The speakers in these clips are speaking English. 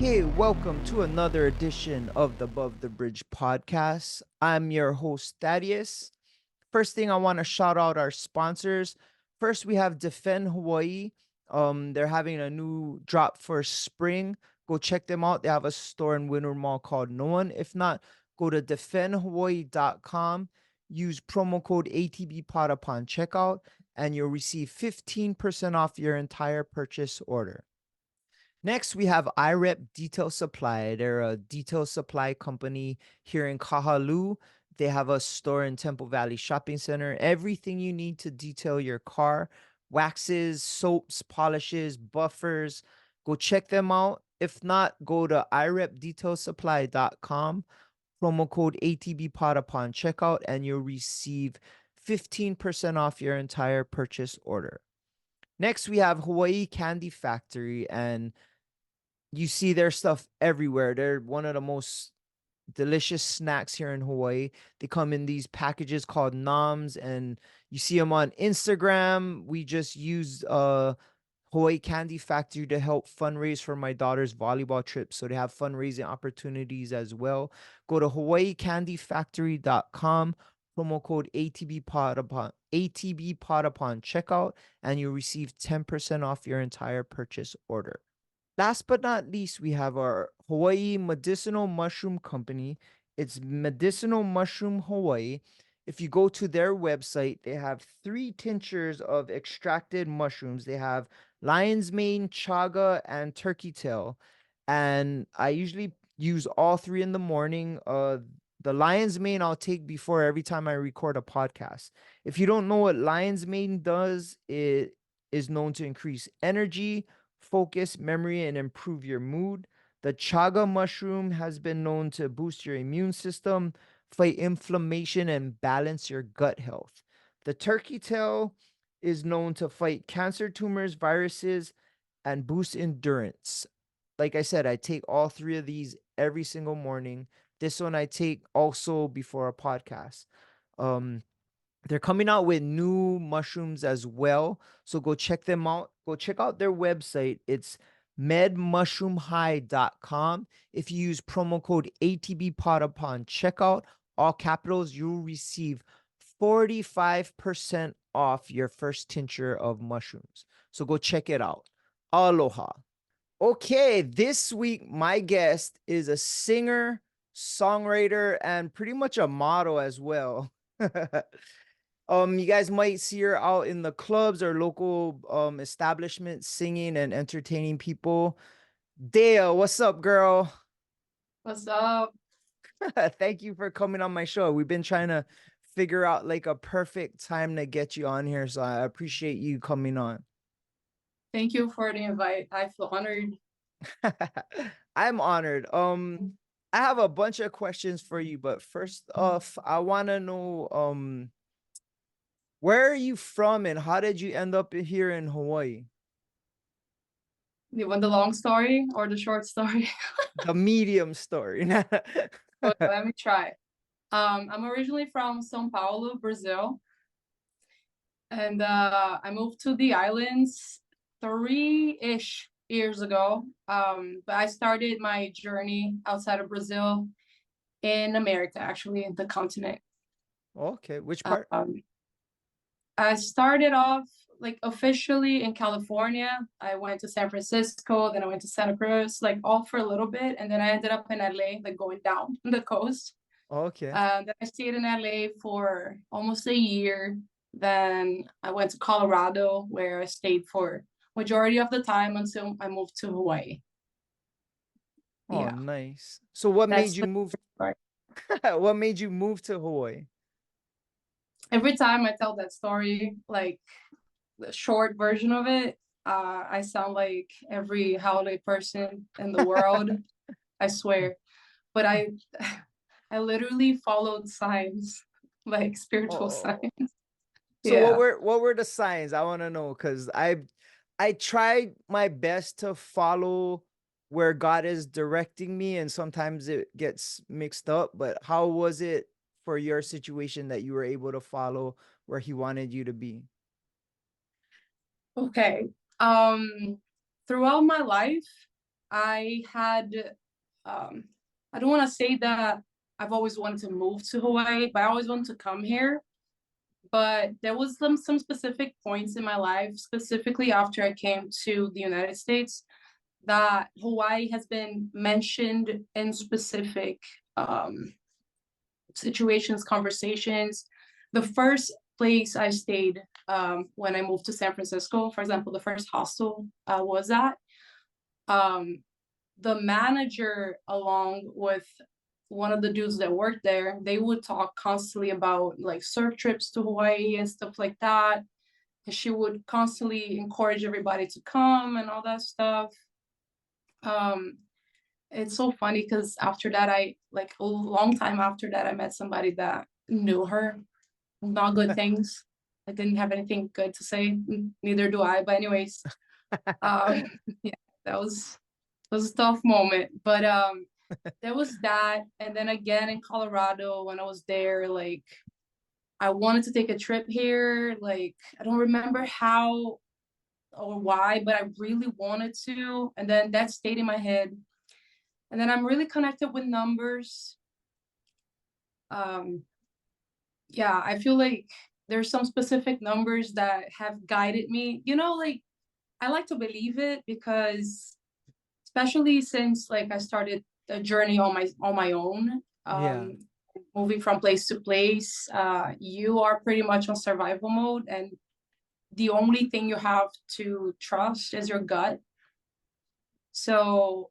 Hey, welcome to another edition of the Above the Bridge podcast. I'm your host, Thaddeus. First thing I want to shout out our sponsors. First, we have Defend Hawaii. They're having a new drop for spring. Go check them out. They have a store in Winter Mall called No One. If not, go to defendhawaii.com. Use promo code ATBPod upon checkout, and you'll receive 15% off your entire purchase order. Next, we have IREP Detail Supply. They're a detail supply company here in Kahalu. They have a store in Temple Valley Shopping Center. Everything you need to detail your car, waxes, soaps, polishes, buffers. Go check them out. If not, go to irepdetailsupply.com. Promo code ATBPod upon checkout, and you'll receive 15% off your entire purchase order. Next, we have Hawaii Candy Factory, and you see their stuff everywhere. They're one of the most delicious snacks here in Hawaii. They come in these packages called noms, and you see them on Instagram. We just used Hawaii Candy Factory to help fundraise for my daughter's volleyball trip. So they have fundraising opportunities as well. Go to hawaiicandyfactory.com, promo code ATBPod upon checkout, and you'll receive 10% off your entire purchase order. Last but not least, we have our Hawaii Medicinal Mushroom Company. It's Medicinal Mushroom Hawaii. If you go to their website, they have 3 tinctures of extracted mushrooms. They have lion's mane, chaga, and turkey tail. And I usually use all 3 in the morning. The lion's mane I'll take before every time I record a podcast. If you don't know what lion's mane does, it is known to increase energy, focus, memory, and improve your mood. The chaga mushroom has been known to boost your immune system, fight inflammation, and balance your gut health. The turkey tail is known to fight cancer tumors, viruses, and boost endurance. Like I said, I take all 3 of these every single morning. This one I take also before a podcast. They're coming out with new mushrooms as well. So go check them out. Go check out their website. It's medmushroomhigh.com. If you use promo code ATBPod upon checkout, all capitals, you'll receive 45% off your first tincture of mushrooms. So go check it out. Aloha. Okay, this week my guest is a singer, songwriter, and pretty much a model as well. You guys might see her out in the clubs or local establishments singing and entertaining people. Deah, what's up, girl? What's up? Thank you for coming on my show. We've been trying to figure out like a perfect time to get you on here, so I appreciate you coming on. Thank you for the invite. I feel honored. I'm honored. I have a bunch of questions for you, but first off, I want to know where are you from and how did you end up here in Hawaii? You want the long story or the short story? The medium story. Okay, let me try. I'm originally from São Paulo, Brazil, and I moved to the islands 3-ish years ago. But I started my journey outside of Brazil in America, actually, the continent. Okay, which part? I started off like officially in California. I went to San Francisco, then I went to Santa Cruz, like all for a little bit, and then I ended up in LA, like going down the coast. Okay. Then I stayed in LA for almost a year. Then I went to Colorado, where I stayed for majority of the time until I moved to Hawaii. Oh, Yeah, nice. So what made that's you the move? part. What made you move to Hawaii? Every time I tell that story, like the short version of it, I sound like every holiday person in the world. I swear. But I literally followed signs, like spiritual Oh. signs. So Yeah. what were the signs? I want to know because I tried my best to follow where God is directing me, and sometimes it gets mixed up. But how was it for your situation that you were able to follow where He wanted you to be? Okay. Throughout my life, I had, I don't want to say that I've always wanted to move to Hawaii, but I always wanted to come here. But there was some specific points in my life, specifically after I came to the United States, that Hawaii has been mentioned in specific situations, conversations. The first place I stayed when I moved to San Francisco, for example, the first hostel was at, the manager, along with one of the dudes that worked there, they would talk constantly about like surf trips to Hawaii and stuff like that. And she would constantly encourage everybody to come and all that stuff. It's so funny because after that, I like a long time after that, I met somebody that knew her. Not good things. I didn't have anything good to say. Neither do I. But anyways, yeah, that was a tough moment. But there was that, and then again in Colorado when I was there, like I wanted to take a trip here. Like I don't remember how or why, but I really wanted to, and then that stayed in my head. And then I'm really connected with numbers. Yeah, I feel like there's some specific numbers that have guided me. Like I like to believe it because especially since like I started the journey on my own, Yeah. moving from place to place, you are pretty much on survival mode, and the only thing you have to trust is your gut. So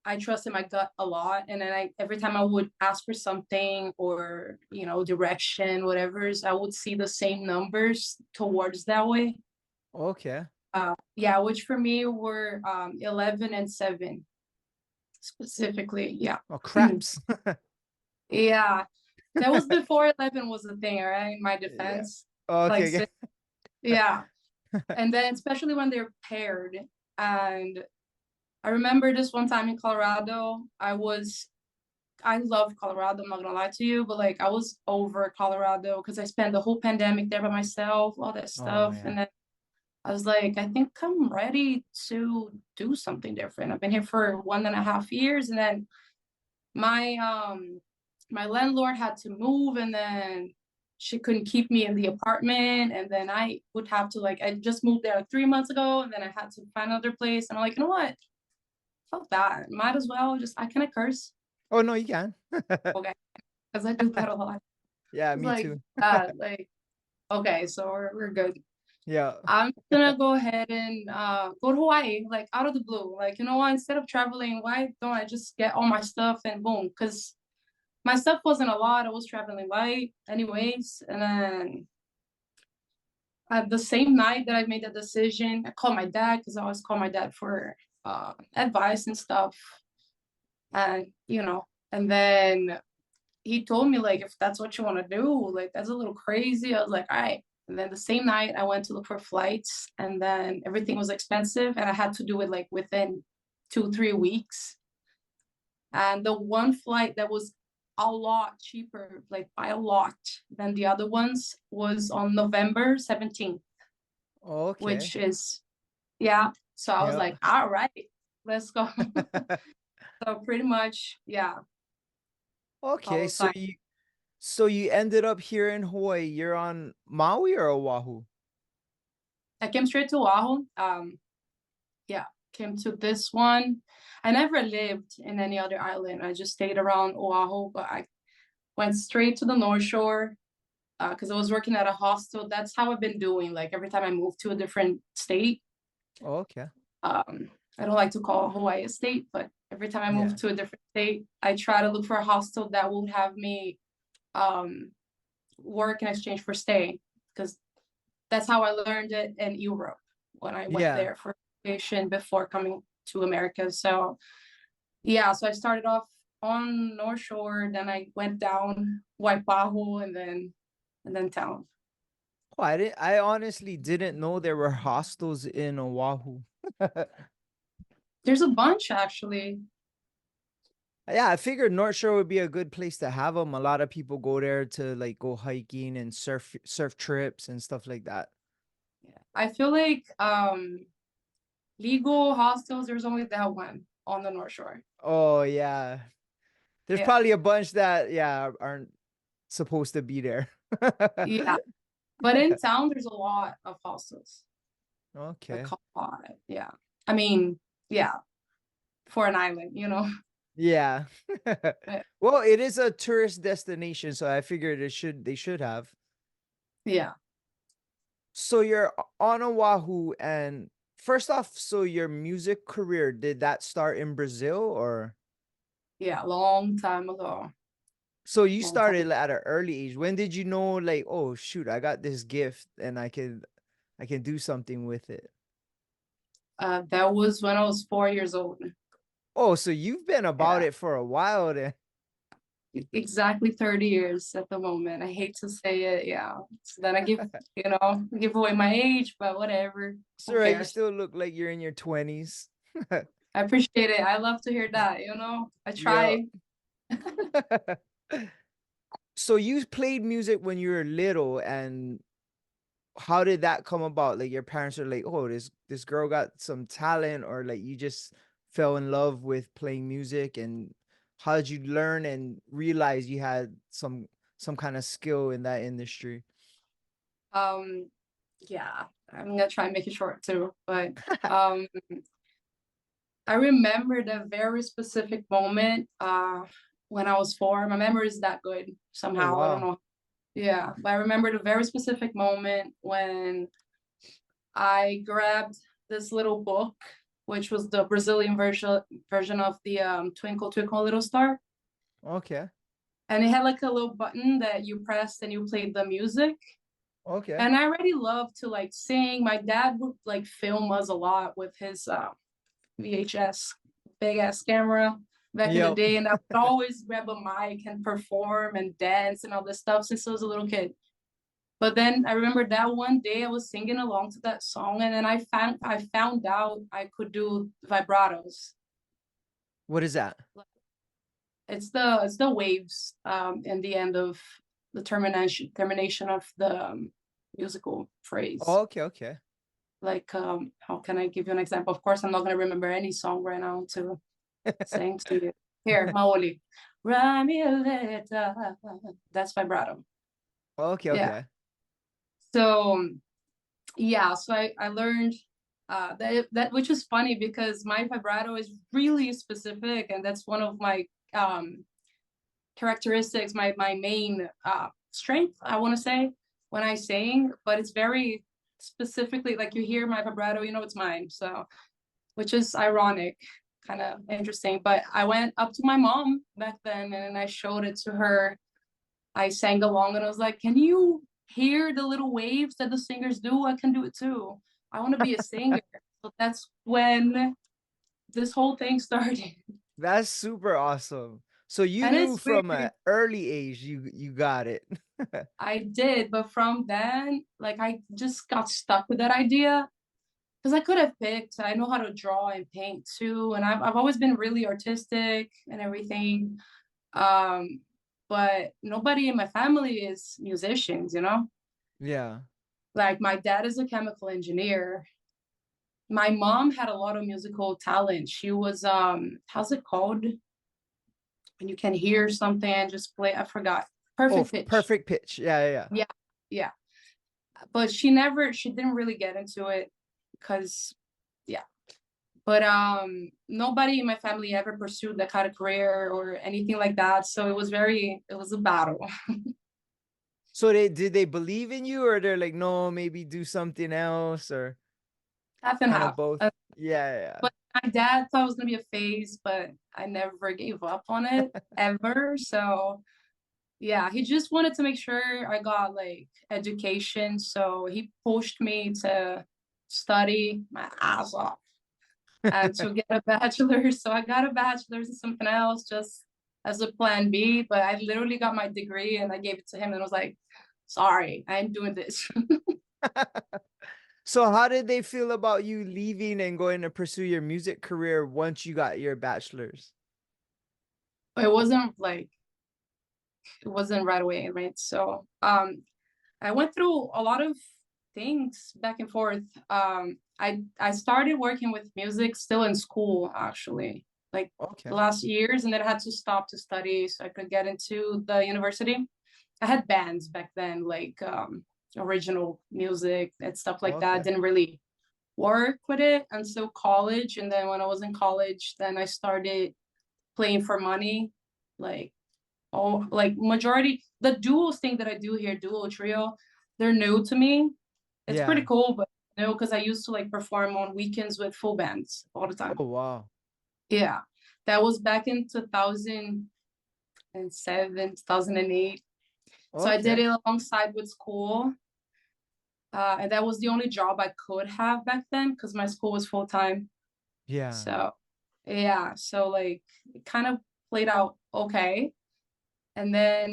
I trusted my gut a lot, and then every time I would ask for something or direction, whatever, I would see the same numbers towards that way. Okay. Yeah, which for me were 11 and 7 specifically. Yeah. Oh, craps. Yeah, that was before 11 was a thing, right? In my Yeah. defense, like Okay. yeah, and then especially when they're paired. And I remember this one time in Colorado, I love Colorado, I'm not gonna lie to you, but like I was over Colorado because I spent the whole pandemic there by myself, all that Oh stuff. yeah. And then I was like, I think I'm ready to do something different. I've been here for 1.5 years, and then my landlord had to move, and then she couldn't keep me in the apartment, and then I would have to I just moved there like 3 months ago, and then I had to find another place. And I'm like, you know what? Fuck that. Might as well just, I can curse. Oh no, you can. Okay. Because I do that a lot. Yeah, It's me like too. like okay, so we're good. Yeah. I'm gonna go ahead and go to Hawaii, like out of the blue. Like, you know what? Instead of traveling, why don't I just get all my stuff and boom? Because my stuff wasn't a lot. I was traveling light, anyways. And then at the same night that I made the decision, I called my dad because I always call my dad for advice and stuff. And and then he told me like, if that's what you want to do, like that's a little crazy. I was like, all right. And then the same night I went to look for flights, and then everything was expensive and I had to do it like within 2-3 weeks. And the one flight that was a lot cheaper, like by a lot than the other ones, was on November 17th, Okay. which is, yeah. So I was Yeah. like, all right, let's go. So pretty much, yeah, I Okay, was so fine. you ended up here in Hawaii. You're on Maui or Oahu? I came straight to Oahu. Yeah, came to this one. I never lived in any other island. I just stayed around Oahu, but I went straight to the North Shore because I was working at a hostel. That's how I've been doing. Like every time I move to a different state, Okay. I don't like to call Hawaii a state, but every time I move Yeah. to a different state, I try to look for a hostel that will have me work in exchange for stay, because that's how I learned it in Europe when I went Yeah. there for vacation before coming to America. So yeah, so I started off on North Shore, then I went down Waipahu, and then town. Oh, I honestly didn't know there were hostels in Oahu. There's a bunch actually. Yeah, I figured North Shore would be a good place to have them. A lot of people go there to like go hiking and surf trips and stuff like that. Yeah. I feel like legal hostels, there's only that one. on the North Shore. Oh yeah. There's Yeah, probably a bunch that aren't supposed to be there. yeah. But in town, there's a lot of hostels. Like Okay. Carpal. Yeah. I mean, yeah, for an island, you know. Yeah. Yeah. Well, it is a tourist destination, so I figured they should have. Yeah. So you're on Oahu, and first off, so your music career, did that start in Brazil, or Yeah. Long time ago. so you Long time. started at an early age? When did you know, like, oh shoot, I got this gift and I can do something with it? That was when I was 4 years old. Oh, so you've been about Yeah. it for a while then. Exactly 30 years at the moment. I hate to say it. Yeah. So then I give away my age, but whatever. It's Who all right, you cares? still look like you're in your 20s. I appreciate it. I love to hear that, I Yeah. try. So you played music when you were little, and how did that come about? Like your parents are like, "Oh, this girl got some talent," or like you just fell in love with playing music, and how did you learn and realize you had some kind of skill in that industry? Um, yeah, I'm gonna try and make it short too, but um I remember the very specific moment when I was 4. My memory is that good Oh somehow. I don't wow. know. Yeah, but I remember the very specific moment when I grabbed this little book, which was the Brazilian version of the Twinkle Twinkle Little Star. Okay. And it had like a little button that you pressed and you played the music. Okay. And I already love to like sing. My dad would like film us a lot with his VHS big ass camera back in the Yep. day, and I would always grab a mic and perform and dance and all this stuff since I was a little kid. But then I remember that one day I was singing along to that song, and then I found out I could do vibratos. What is that? It's the waves in the end of the termination of the musical phrase. Oh, okay, okay. Like how can I give you an example? Of course, I'm not gonna remember any song right now to sing to you. Here, Maoli. Write me a letter. That's vibrato. Okay, Yeah. okay. So yeah, so I learned that which is funny because my vibrato is really specific, and that's one of my characteristics, my main strength, I want to say, when I sing. But it's very specifically like you hear my vibrato, it's mine. So which is ironic, kind of interesting. But I went up to my mom back then and I showed it to her. I sang along and I was like, "Can you hear the little waves that the singers do? I can do it too. I want to be a singer." So that's when this whole thing started. That's super awesome. So you And knew it's from weird. an early age you got it. I did, but from then, like, I just got stuck with that idea because I could have picked. I know how to draw and paint too, and I've always been really artistic and everything. Um, but nobody in my family is musicians. Yeah. Like my dad is a chemical engineer. My mom had a lot of musical talent. She was how's it called? When you can hear something and just play, I forgot. Oh, Perfect pitch. perfect pitch. Yeah, yeah, yeah. Yeah, yeah. But she didn't really get into it because yeah. But nobody in my family ever pursued that kind of career or anything like that. So it was a battle. So did they believe in you, or they're like, no, maybe do something else, or Half and kind of half. both? Yeah, But my dad thought it was gonna be a phase, but I never gave up on it ever. So yeah, he just wanted to make sure I got like education. So he pushed me to study my ass off and yeah. to get a bachelor's. So I got a bachelor's in something else just as a plan B. But I literally got my degree and I gave it to him and I was like, sorry, I ain't doing this. So how did they feel about you leaving and going to pursue your music career once you got your bachelor's? It wasn't like it wasn't right away, right? So I went through a lot of things back and forth. I started working with music still in school, actually. like Okay. the last years, and then I had to stop to study so I could get into the university. I had bands back then, like original music and stuff like that. Okay. Didn't really work with it until college. And then when I was in college, then I started playing for money. Like, oh, like majority, the duos thing that I do here, duo, trio, they're new to me. It's pretty Yeah. cool, but no, because I used to like perform on weekends with full bands all the time. Oh, wow. Yeah. That was back in 2007, 2008. So I did Okay. it alongside with school. And that was the only job I could have back then because my school was full time. Yeah. So yeah, so like it kind of played out okay. And then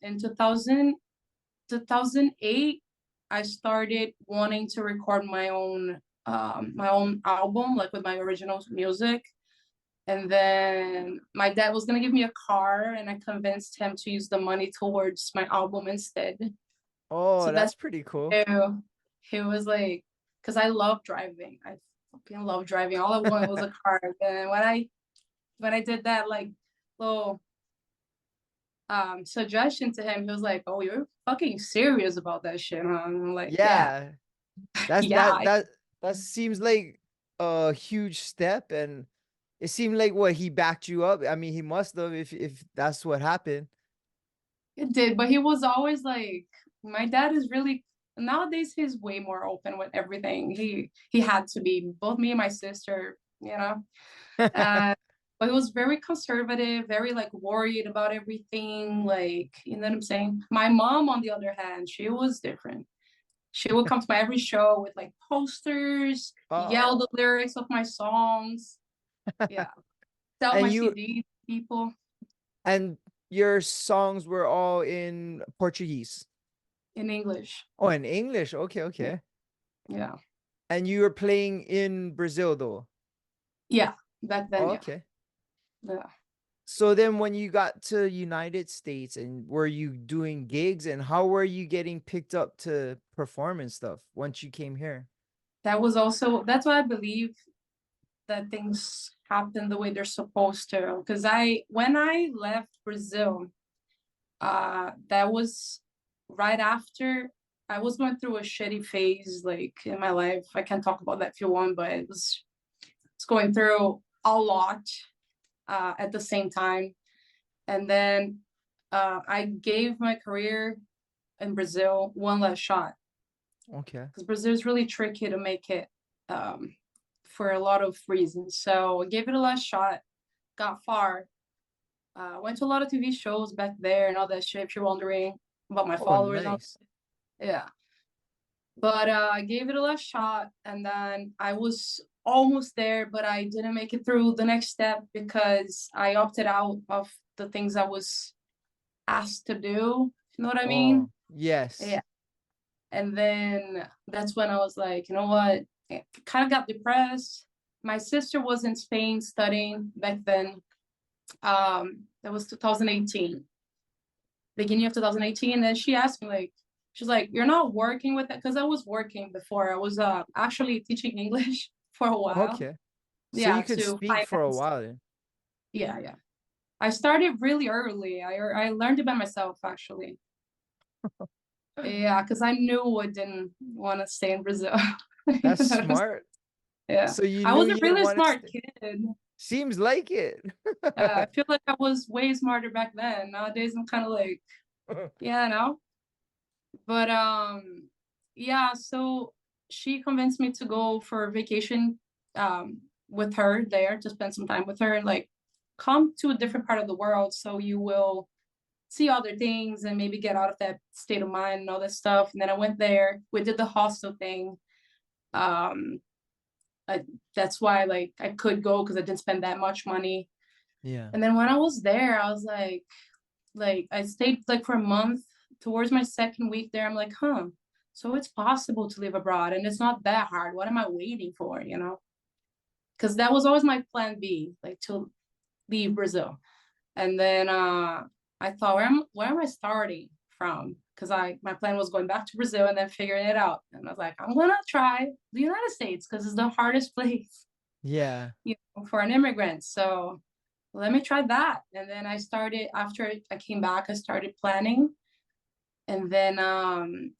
in 2008, I started wanting to record my own album, like with my original music. And then my dad was gonna give me a car, and I convinced him to use the money towards my album instead. Oh, So that's that's pretty cool. he was like, because I love driving. I fucking love driving. All I wanted was a car. And when I did that like little suggestion to him, he was like, "Oh, you're fucking serious about that shit, huh?" And I'm like, "Yeah, Yeah. That's yeah, that seems like a huge step, and it seemed like what he backed you up. I mean, he must have if that's what happened. it did." But he was always like, my dad is really nowadays he's way more open with everything. He had to be, both me and my sister, you know. Uh, but he was very conservative, very like worried about everything. Like, you know what I'm saying? My mom, on the other hand, she was different. She would come to my every show with like posters, yell the Oh. lyrics of my songs. Yeah. Sell And my you CD to people and your songs were all in Portuguese. in English. Oh, in English. Okay, Yeah. okay. Yeah. And you were playing in Brazil though. Yeah. Back then, yeah. Okay. Yeah. So then when you got to United States, and were you doing gigs, and how were you getting picked up to perform and stuff once you came here? That was also, that's why I believe that things happen the way they're supposed to. Because when I left Brazil, that was right after I was going through a shitty phase like in my life. I can talk about that if you want, but it's going through a lot at the same time. And then I gave my career in Brazil one last shot Okay. because Brazil is really tricky to make it um, for a lot of reasons. So I gave it a last shot, got far, went to a lot of TV shows back there and all that shit. If you're wondering about my Oh, followers, nice. yeah. But I gave it a last shot, and then I was almost there, but I didn't make it through the next step because I opted out of the things I was asked to do. You know what I Oh, mean? yes. Yeah. And then that's when I was like, you know what? I kind of got depressed. My sister was in Spain studying back then. That was 2018, beginning of 2018. And then she asked me, like, she's like, "You're not working with it?" Because I was working before. I was actually teaching English for a while. Okay. So you Yeah, could to speak for a finance. while then. Yeah, yeah. I started really early. I learned it by myself, actually. Yeah, because I knew I didn't want to stay in Brazil. You That's know what I'm saying? smart. Yeah, So you I knew was a you didn't really want to smart stay. kid. Seems like it. I feel like I was way smarter back then. Nowadays, I'm kind of like, yeah, no. But yeah. So she convinced me to go for a vacation with her there to spend some time with her and like come to a different part of the world so you will see other things and maybe get out of that state of mind and all that stuff. And then I went there. We did the hostel thing. Um, I, that's why like I could go because I didn't spend that much money. Yeah. And then when I was there, I was like I stayed like for a month. Towards my second week there, I'm like, huh. So it's possible to live abroad and it's not that hard. What am I waiting for, you know? Because that was always my plan B, like to leave Brazil. And then I thought, where am I starting from? Because my plan was going back to Brazil and then figuring it out. And I was like, I'm gonna try the United States because it's the hardest place. Yeah. For an immigrant. So let me try that. And then I started, after I came back, I started planning. And then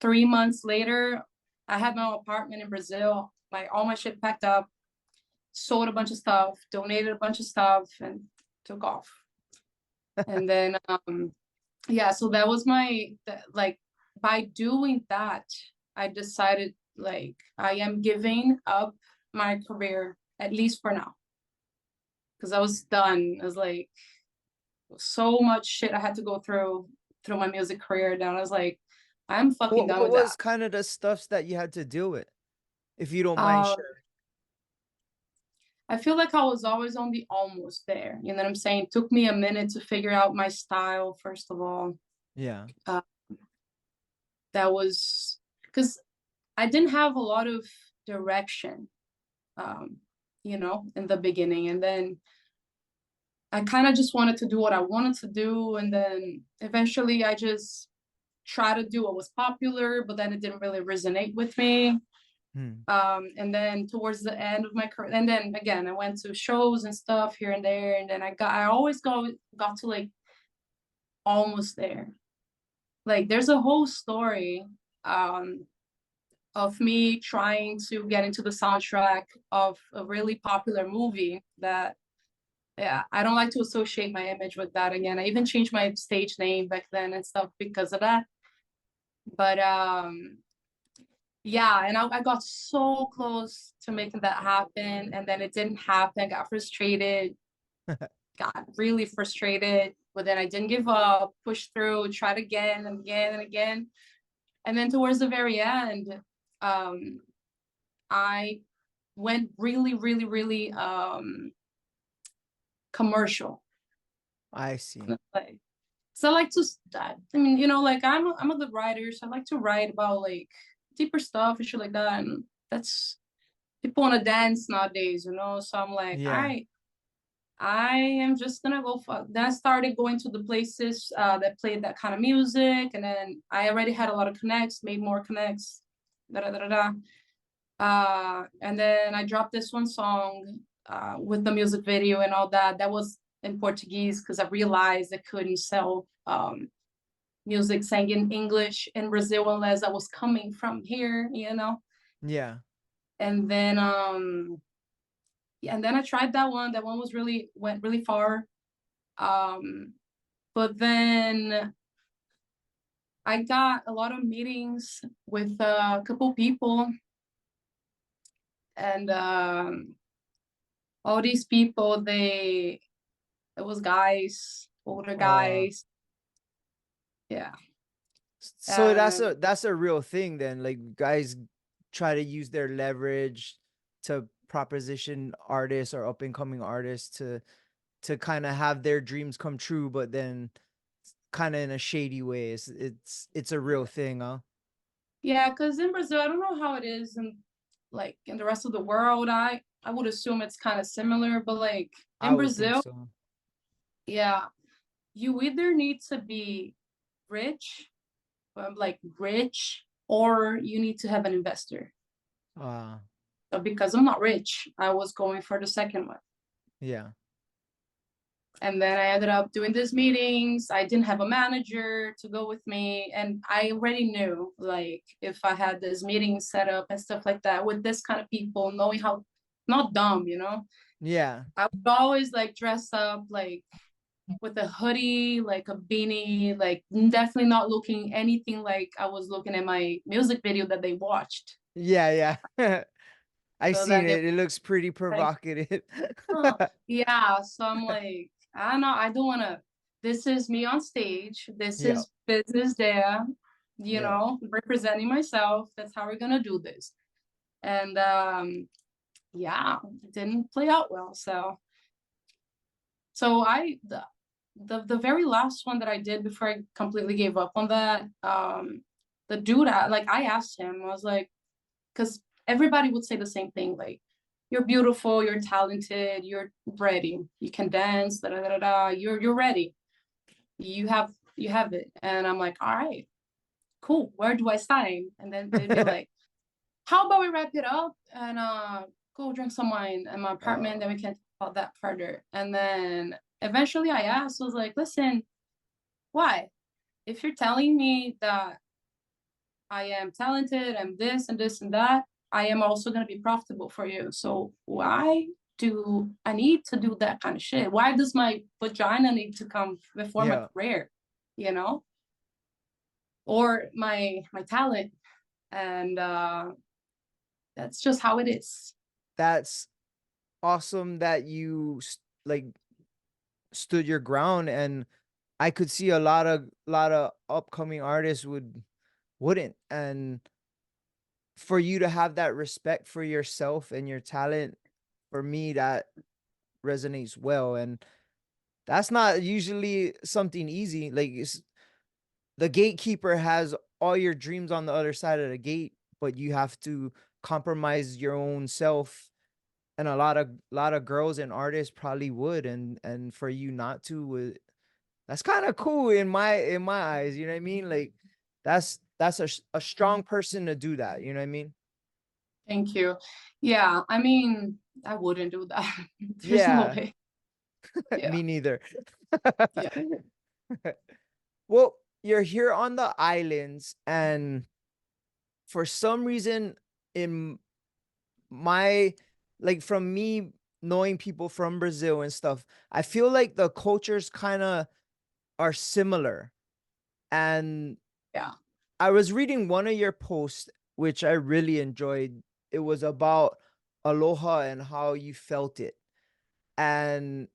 3 months later, I had my apartment in Brazil, all my shit packed up, sold a bunch of stuff, donated a bunch of stuff, and took off. And then yeah, so that was like, by doing that, I decided, like, I am giving up my career, at least for now, because I was done. It was like so much shit I had to go through my music career. Then I was like, I'm fucking done What with that. was kind of the stuffs that you had to deal with, if you don't mind Uh, sharing? I feel like I was always on the almost there. You know what I'm saying? It took me a minute to figure out my style, first of all. Yeah. Uh, that was because I didn't have a lot of direction, um, in the beginning. And then I kind of just wanted to do what I wanted to do. And then eventually I just tried to do what was popular, but then it didn't really resonate with me. Hmm. And then towards the end of my career, and then again, I went to shows and stuff here and there. And then I always got to, like, almost there. Like, there's a whole story um, of me trying to get into the soundtrack of a really popular movie that, yeah, I don't like to associate my image with that again. I even changed my stage name back then and stuff because of that. But yeah, and I got so close to making that happen, and then it didn't happen. Got frustrated, got really frustrated, but then I didn't give up, pushed through, tried again and again and again. And then towards the very end, um, I went really, really, really commercial. I see. Like, so I like to, I mean, like, I'm a good writer, so I like to write about, like, deeper stuff and shit like that. And that's, people want to dance nowadays, So I'm like, all Yeah. right, I am just gonna go for. Then I started going to the places that played that kind of music, and then I already had a lot of connects, made more connects, da da da da. And then I dropped this one song with the music video and all that. That was in Portuguese because I realized I couldn't sell music sang in English in Brazil unless I was coming from here. Yeah. And then yeah, and then I tried that one. That one went really far. But then I got a lot of meetings with a couple people, and all these people, it was guys, older Uh, guys. Yeah. so that's And a real thing then. Like guys try to use their leverage to proposition artists or up and coming artists to kind of have their dreams come true, but then kind of in a shady way. It's a real thing, huh? yeah, because in Brazil, I don't know how it is, and like in the rest of the world, I would assume it's kind of similar, but like I in would think Brazil, so. yeah, you either need to be rich, like rich, or you need to have an investor. Uh, So because I'm not rich, I was going for the second one. yeah. And then I ended up doing these meetings. I didn't have a manager to go with me. And I already knew, like, if I had this meeting set up and stuff like that with this kind of people, knowing how, not dumb. Yeah. I would always, like, dress up, like, with a hoodie, like a beanie, like, definitely not looking anything like I was looking at my music video that they watched. Yeah, yeah. I So seen that they it. It looks pretty were like, provocative. huh. Yeah. So I'm like, I don't know. I don't want to. This is me on stage. This Yeah. is business there, Yeah. representing myself. That's how we're going to do this. And yeah, it didn't play out well. So the very last one that I did before I completely gave up on that, the dude, I asked him, I was like, because everybody would say the same thing, like, you're beautiful, you're talented, you're ready, you can dance, da da da da, you're ready, you have it. And I'm like, all right, cool, where do I sign? And then they'd be like, how about we wrap it up and go drink some wine in my apartment, then we Uh, can talk about that further. And then eventually I asked, was like, listen, why? If you're telling me that I am talented, I'm this and this and that, I am also going to be profitable for you. So why do I need to do that kind of shit? Why does my vagina need to come before my yeah, career, you know, or my talent? And that's just how it is. that's awesome that you like stood your ground, and I could see a lot of upcoming artists wouldn't. And for you to have that respect for yourself and your talent, for me, that resonates well. And that's not usually something easy. Like, the gatekeeper has all your dreams on the other side of the gate, but you have to compromise your own self. And a lot of girls and artists probably would, and for you not to, that's kind of cool in my eyes. You know what I mean? Like, that's a strong person to do that. You know what I mean? Thank you. Yeah, I mean, I wouldn't do that. There's no Yeah, way. Yeah, me neither. yeah. Well, you're here on the islands, and for some reason, in my, like, from me knowing people from Brazil and stuff, I feel like the cultures kind of are similar. And Yeah. I was reading one of your posts, which I really enjoyed. It was about aloha and how you felt it. And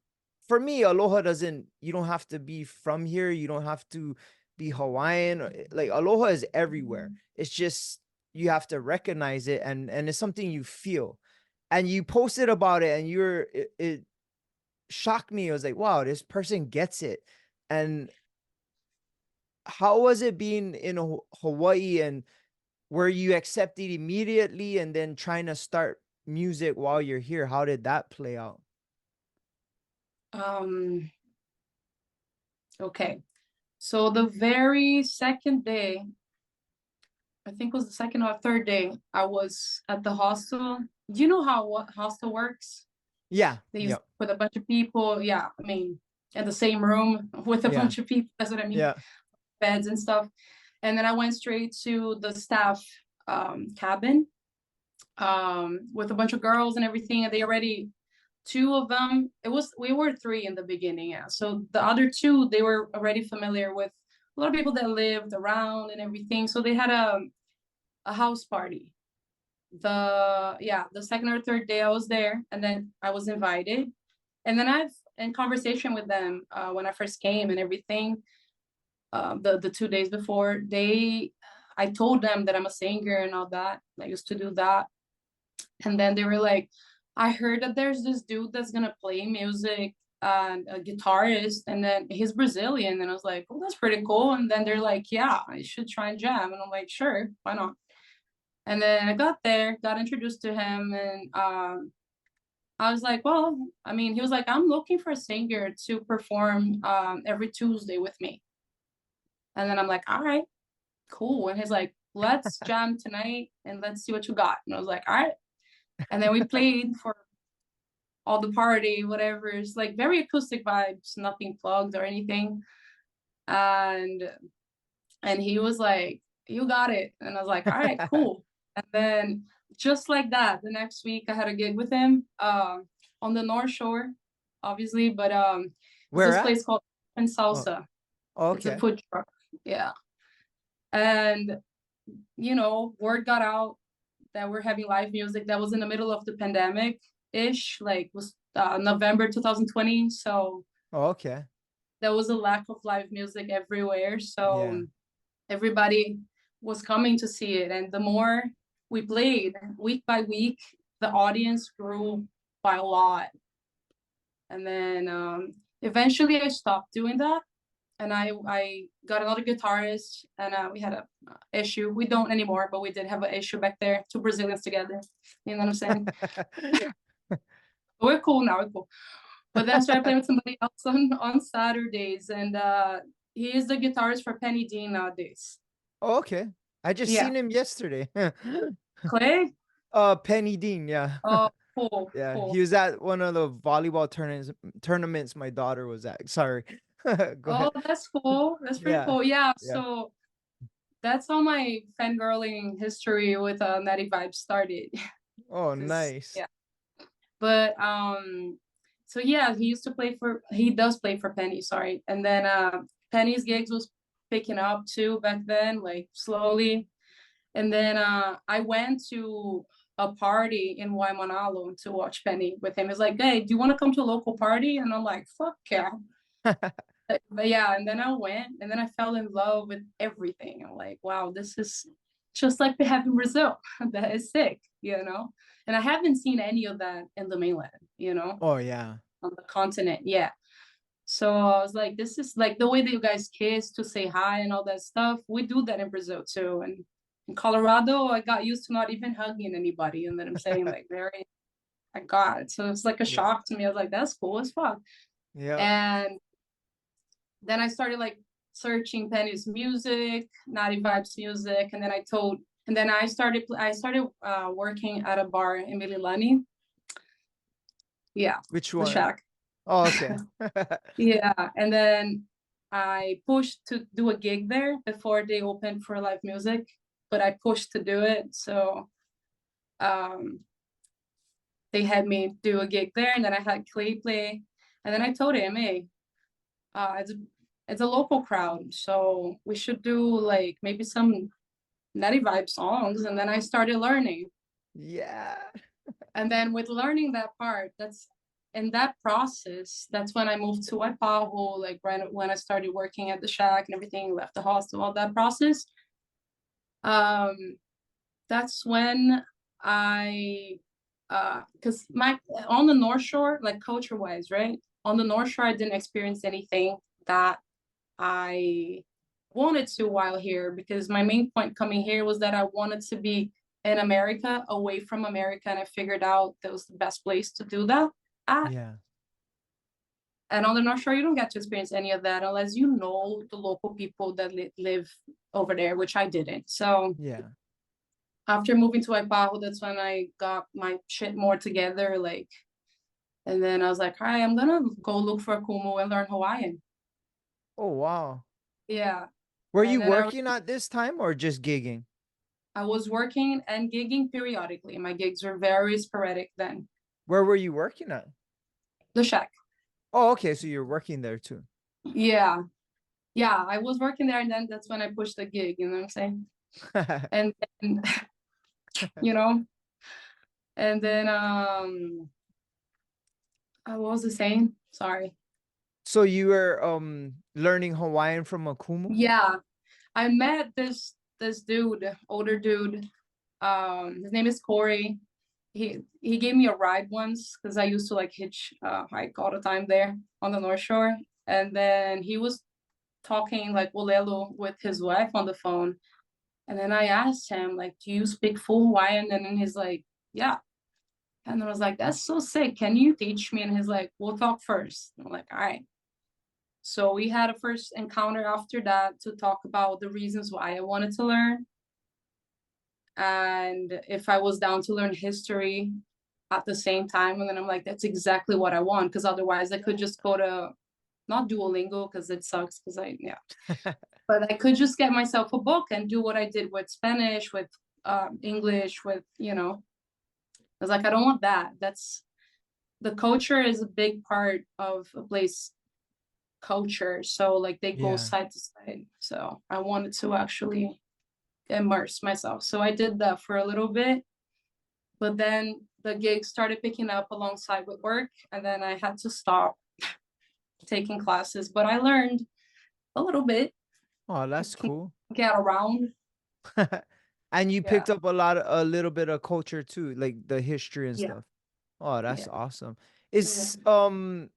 for me, aloha doesn't, you don't have to be from here. You don't have to be Hawaiian. Like, aloha is everywhere. It's just, you have to recognize it, and it's something you feel. And you posted about it, and it shocked me. It was like, wow, this person gets it. And how was it being in Hawaii, and were you accepted immediately, and then trying to start music while you're here? How did that play out? Um, okay. So the very second day, I think it was the second or third day, I was at the hostel. Do you know how what hostel works? Yeah. They use Yep. with a bunch of people. Yeah, I mean, in the same room with a Yeah. bunch of people. That's what I mean. Yeah. Beds and stuff. And then I went straight to the staff cabin with a bunch of girls and everything. And they already, two of them, we were three in the beginning. Yeah. So the other two, they were already familiar with a lot of people that lived around and everything. So they had a house party. The second or third day I was there, and then I was invited. And then I've in conversation with them when I first came and everything. The 2 days before, I told them that I'm a singer and all that. I used to do that. And then they were like, I heard that there's this dude that's gonna play music and a guitarist, and then he's Brazilian. And I was like, oh, that's pretty cool. And then they're like, yeah, I should try and jam. And I'm like, sure, why not? And then I got there, got introduced to him, and I was like, well, I mean, he was like, I'm looking for a singer to perform every Tuesday with me. And then I'm like, all right, cool. And he's like, let's jam tonight and let's see what you got. And I was like, all right. And then we played for all the party, whatever. It's like very acoustic vibes, nothing plugged or anything. And he was like, you got it. And I was like, all right, cool. And then just like that, the next week I had a gig with him on the North Shore, obviously, but it's Where this at? place called Oh, Salsa. It's a okay. food truck. Yeah. And word got out that we're having live music. That was in the middle of the pandemic ish, like was November 2020. So Oh, okay. there was a lack of live music everywhere. So Yeah. everybody was coming to see it. And the more we played week by week, the audience grew by a lot. And then eventually I stopped doing that. And I got another guitarist, and we had a issue. We don't anymore, but we did have an issue back there. Two Brazilians together. You know what I'm saying? But we're cool now. We're cool. But then I started playing with somebody else on Saturdays, and he is the guitarist for Penny Dean nowadays. Oh, okay. I just Yeah, seen him yesterday. Clay. Penny Dean, yeah. Oh, Cool, Yeah, cool. he was at one of the volleyball tournaments my daughter was at. Sorry. Go Oh, ahead. that's cool. That's pretty Yeah. cool. Yeah, Yeah. so that's how my fangirling history with Natty Vibes started. Oh, 'Cause, nice. yeah. But so yeah, he does play for Penny, sorry. And then Penny's gigs was picking up too back then, like slowly. And then I went to a party in Waimanalo to watch Penny with him. He's like, hey, do you want to come to a local party? And I'm like, fuck yeah. But yeah, and then I went and then I fell in love with everything. I'm like, wow, this is just like they have in Brazil. That is sick, you know? And I haven't seen any of that in the mainland, you know, Oh, yeah. on the continent. Yeah. So I was like, this is like the way that you guys kiss to say hi and all that stuff. We do that in Brazil too. And in Colorado, I got used to not even hugging anybody. And then I'm saying like very, I got it. So it's like a Yeah. shock to me. I was like, that's cool as fuck. Yeah. And then I started like searching Penny's music, Naughty Vibes music, and then I started working at a bar in Mililani. Yeah, Which the one? Shack. Oh, okay. Yeah, and then I pushed to do a gig there before they opened for live music, but I pushed to do it, so um, they had me do a gig there, and then I had Clay play, and then I told him, hey, it's a local crowd, so we should do like maybe some Nutty Vibe songs. And then I started learning. Yeah. And then with learning that part, that's in that process, that's when I moved to Waipahu, like right when I started working at the Shack and everything, left the hostel, all that process. That's when I because my on the North Shore, like culture wise, right? On the North Shore, I didn't experience anything that I wanted to while here, because my main point coming here was that I wanted to be in America, away from America, and I figured out that was the best place to do that at. Yeah. And on the North Shore, you don't get to experience any of that unless you know the local people that live over there, which I didn't. So Yeah. after moving to Waipahu, that's when I got my shit more together, like, and then I was like, all right, I'm gonna go look for a kumu and learn Hawaiian. Oh, wow. Yeah. Were And you then working at this time or just gigging? I was working and gigging periodically. My gigs were very sporadic then. Where were you working at? The Shack. Oh, okay. So you're working there too. Yeah. Yeah. I was working there, and then that's when I pushed the gig, you know what I'm saying? And then, you know, and then what was I saying? Sorry. So you were learning Hawaiian from a kumu? Yeah. I met this dude, older dude. His name is Corey. He gave me a ride once because I used to like hitch hike all the time there on the North Shore. And then he was talking like Wolelo with his wife on the phone. And then I asked him, like, do you speak full Hawaiian? And then he's like, yeah. And I was like, that's so sick. Can you teach me? And he's like, we'll talk first. I'm like, all right. So we had a first encounter after that to talk about the reasons why I wanted to learn, and if I was down to learn history at the same time. And then I'm like, that's exactly what I want, because otherwise I could just go to, not Duolingo because it sucks, because but I could just get myself a book and do what I did with Spanish, with English, with, I was like, I don't want that. That's, the culture is a big part of a place culture. So like they go Yeah. side to side. So I wanted to actually immerse myself. So I did that for a little bit, but then the gigs started picking up alongside with work, and then I had to stop taking classes, but I learned a little bit. Oh, that's cool. Get around. And you Yeah. picked up a little bit of culture too, like the history and Yeah. stuff. Oh, that's Yeah. awesome. Yeah.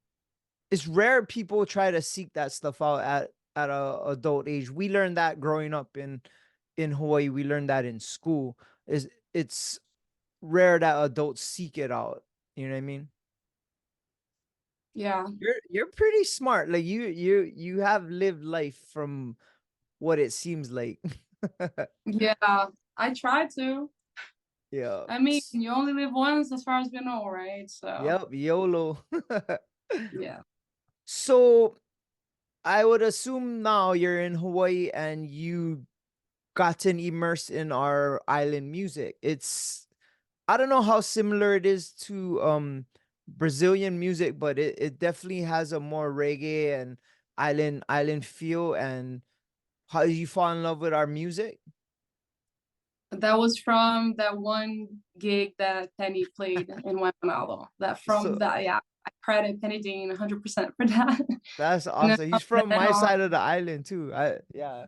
It's rare people try to seek that stuff out at a adult age. We learned that growing up in Hawaii. We learned that in school. It's rare that adults seek it out. You know what I mean? Yeah. You're pretty smart. Like you have lived life from what it seems like. Yeah. I try to. Yeah. I mean, you only live once as far as we know, right? So Yep, YOLO. yeah. So I would assume now you're in Hawaii and you gotten immersed in our island music. It's I don't know how similar it is to Brazilian music, but it definitely has a more reggae and island feel. And how did you fall in love with our music? That was from that one gig that Penny played in Waimanalo. That from So that, yeah, I credit Penny Dean 100% for that. that's And then awesome. from He's from then my on, side of the island too. I yeah.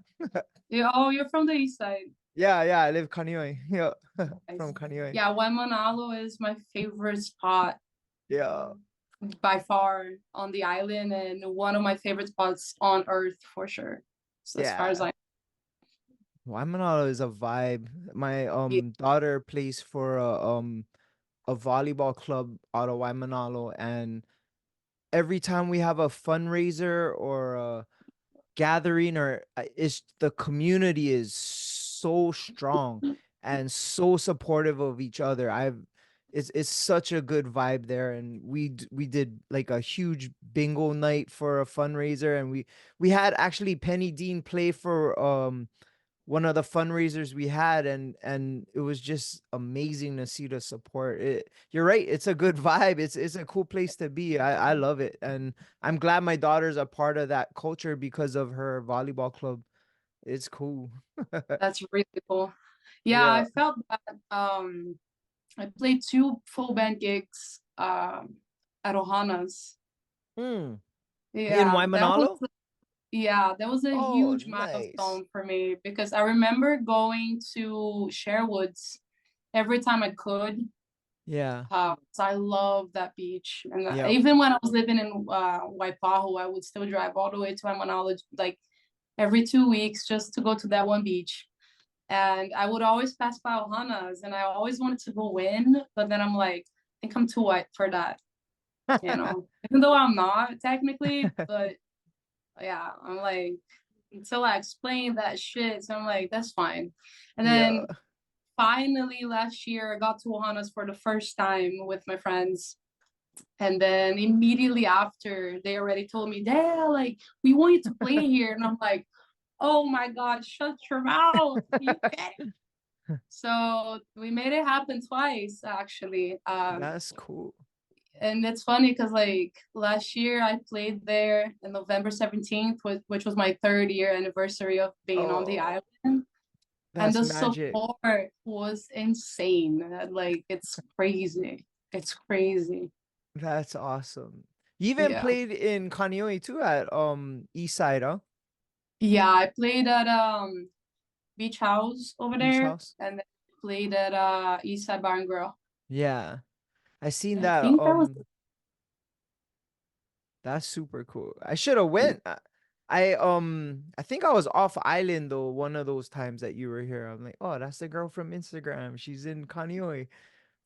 oh, you're from the east side. Yeah, I live Kaneohe. Yeah. From Nice. Kaneohe. Yeah, Waimanalo is my favorite spot Yeah. by far on the island and one of my favorite spots on earth for sure. So as far as Yeah. I Waimanalo is a vibe. My yeah, daughter plays for a volleyball club out of Waimanalo, and every time we have a fundraiser or a gathering, or it's the community is so strong and so supportive of each other. It's such a good vibe there, and we did like a huge bingo night for a fundraiser, and we had actually Penny Dean play for one of the fundraisers we had, and it was just amazing to see the support. You're right, it's a good vibe. It's a cool place to be. I love it, and I'm glad my daughter's a part of that culture because of her volleyball club. It's cool. that's really cool. Yeah, Yeah. I felt that I played two full band gigs at Ohana's. Hmm. In Yeah, Waimanalo. that was a Oh, huge nice. milestone for me because I remember going to Sherwood's every time I could. Yeah. So I love that beach, and Yep. even when I was living in Waipahu, I would still drive all the way to Waimanalo like every 2 weeks just to go to that one beach. And I would always pass by Ohana's, and I always wanted to go in, but then I'm like, I think I'm too white for that, even though I'm not technically, but yeah, I'm like, until I explain that shit, so I'm like, that's fine. And Yeah. then finally last year, I got to Ohana's for the first time with my friends. And then immediately after, they already told me, Deah, like, we want you to play here. And I'm like, oh my God, shut your mouth. You get it. So we made it happen twice, actually. That's cool. And it's funny because like last year I played there in November 17th, which was my 3rd year anniversary of being on the Oh, island. And that's the magic. support was insane. Like it's crazy. It's crazy. That's awesome. You even Yeah. played in Kaneohe too at East Side, huh? Yeah, I played at Beach House over Beach there House. and then played at Eastside Bar and Grill. Yeah. I seen I that. think that was That's super cool. I should have went. I think I was off island though one of those times that you were here. I'm like, oh, that's the girl from Instagram. She's in Kaneohe.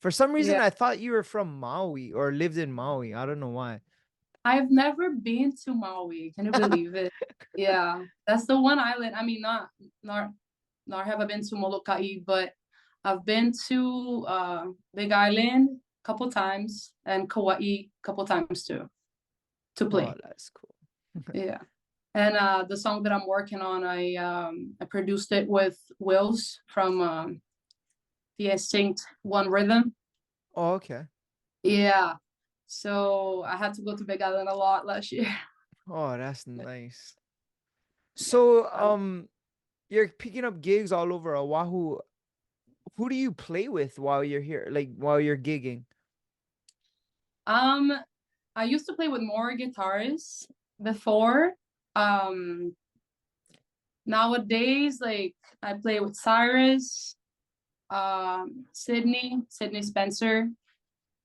For some reason, yeah. I thought you were from Maui or lived in Maui. I don't know why. I've never been to Maui. Can you believe it? Yeah. That's the one island. I mean not nor have I been to Molokai, but I've been to Big Island a couple times and Kauai a couple times too to Oh, play. that's cool. Yeah. And the song that I'm working on, I produced it with Wills from the Extinct One Rhythm. Oh, okay. Yeah. So I had to go to Big Island a lot last year. Oh, that's nice. Yeah. So, you're picking up gigs all over Oahu. Who do you play with while you're here? Like while you're gigging? Um, I used to play with more guitarists before. Um, Nowadays, like I play with Cyrus, Sydney Spencer,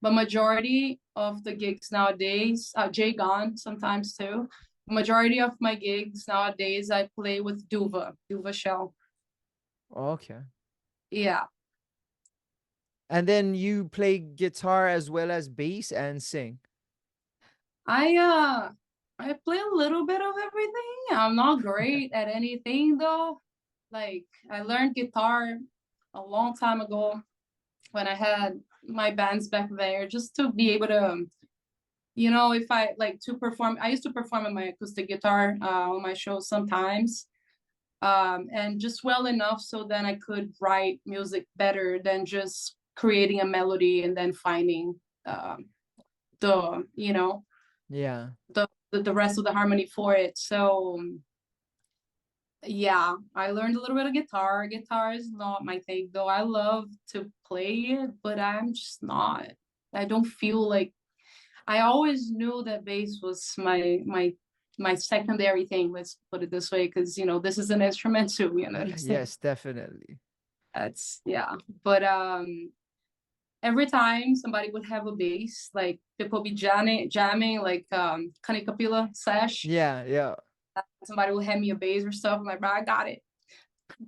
but majority of the gigs nowadays, Jay Gone sometimes too. Majority of my gigs nowadays, I play with Duva Shell. Okay. Yeah, And then you play guitar as well as bass and sing. I uh, I play a little bit of everything. I'm not great at anything though. Like I learned guitar a long time ago, when I had my bands back there, just to be able to, you know, if I like to perform, I used to perform on my acoustic guitar on my shows sometimes, and just well enough so then I could write music better than just creating a melody and then finding the, you know, Yeah. the rest of the harmony for it. So yeah, I learned a little bit of guitar. Guitar is not my thing, though. I love to play it, but I'm just not. I don't feel like I always knew that bass was my secondary thing. Let's put it this way, because you know this is an instrument too. You know what I'm saying? Yes, definitely. That's yeah. But every time somebody would have a bass, like people be jamming like Kanikapila sesh. Yeah, yeah. Somebody will hand me a bass or stuff. I'm like, bro, I got it.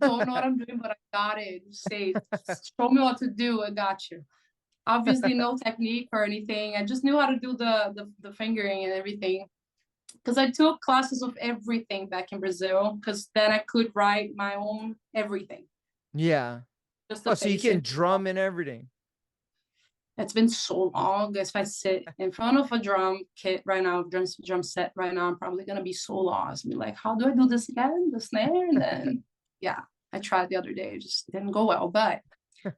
Don't know what I'm doing, but I got it. Say, show me what to do. I got you. Obviously, no technique or anything. I just knew how to do the fingering and everything. Because I took classes of everything back in Brazil. Because then I could write my own everything. Yeah. Just Oh, the so you can basic. drum and everything. It's been so long. If I sit in front of a drum kit right now, drum set right now, I'm probably gonna be so lost. Be like, how do I do this again? The snare, and then yeah, I tried the other day, it just didn't go well. But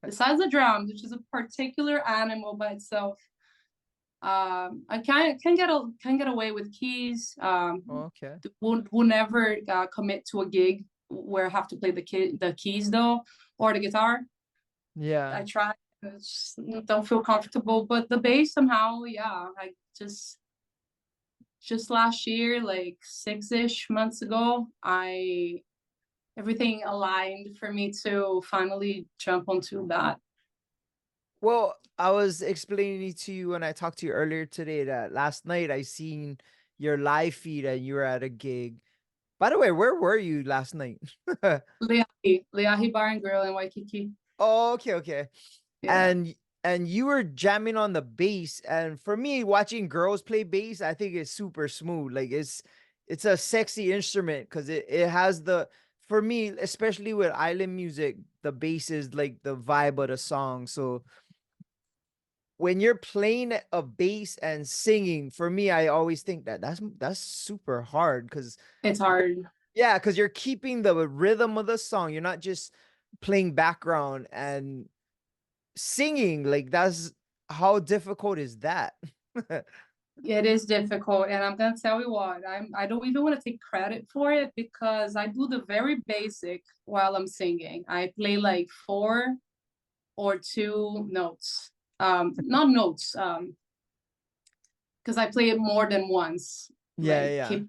besides the drums, which is a particular animal by itself, I can get away with keys. Okay. Will never commit to a gig where I have to play the keys though, or the guitar. Yeah. I try. I just don't feel comfortable, but the bass somehow, yeah. I just last year, like 6-ish months ago, everything aligned for me to finally jump onto that. Well, I was explaining to you when I talked to you earlier today that last night I seen your live feed and you were at a gig. By the way, where were you last night? Leahi Bar and Grill in Waikiki. Oh, okay, okay. Yeah. And you were jamming on the bass, and for me, watching girls play bass, I think it's super smooth. Like it's a sexy instrument because it has the, for me, especially with island music, the bass is like the vibe of the song. So when you're playing a bass and singing, for me, I always think that that's super hard because It's hard. yeah, because you're keeping the rhythm of the song. You're not just playing background and singing. Like that's how difficult is that? It is difficult, and I'm gonna tell you what, I don't even want to take credit for it because I do the very basic while I'm singing. I play like 4 or 2 notes. Not notes, because I play it more than once, Yeah, like yeah. keep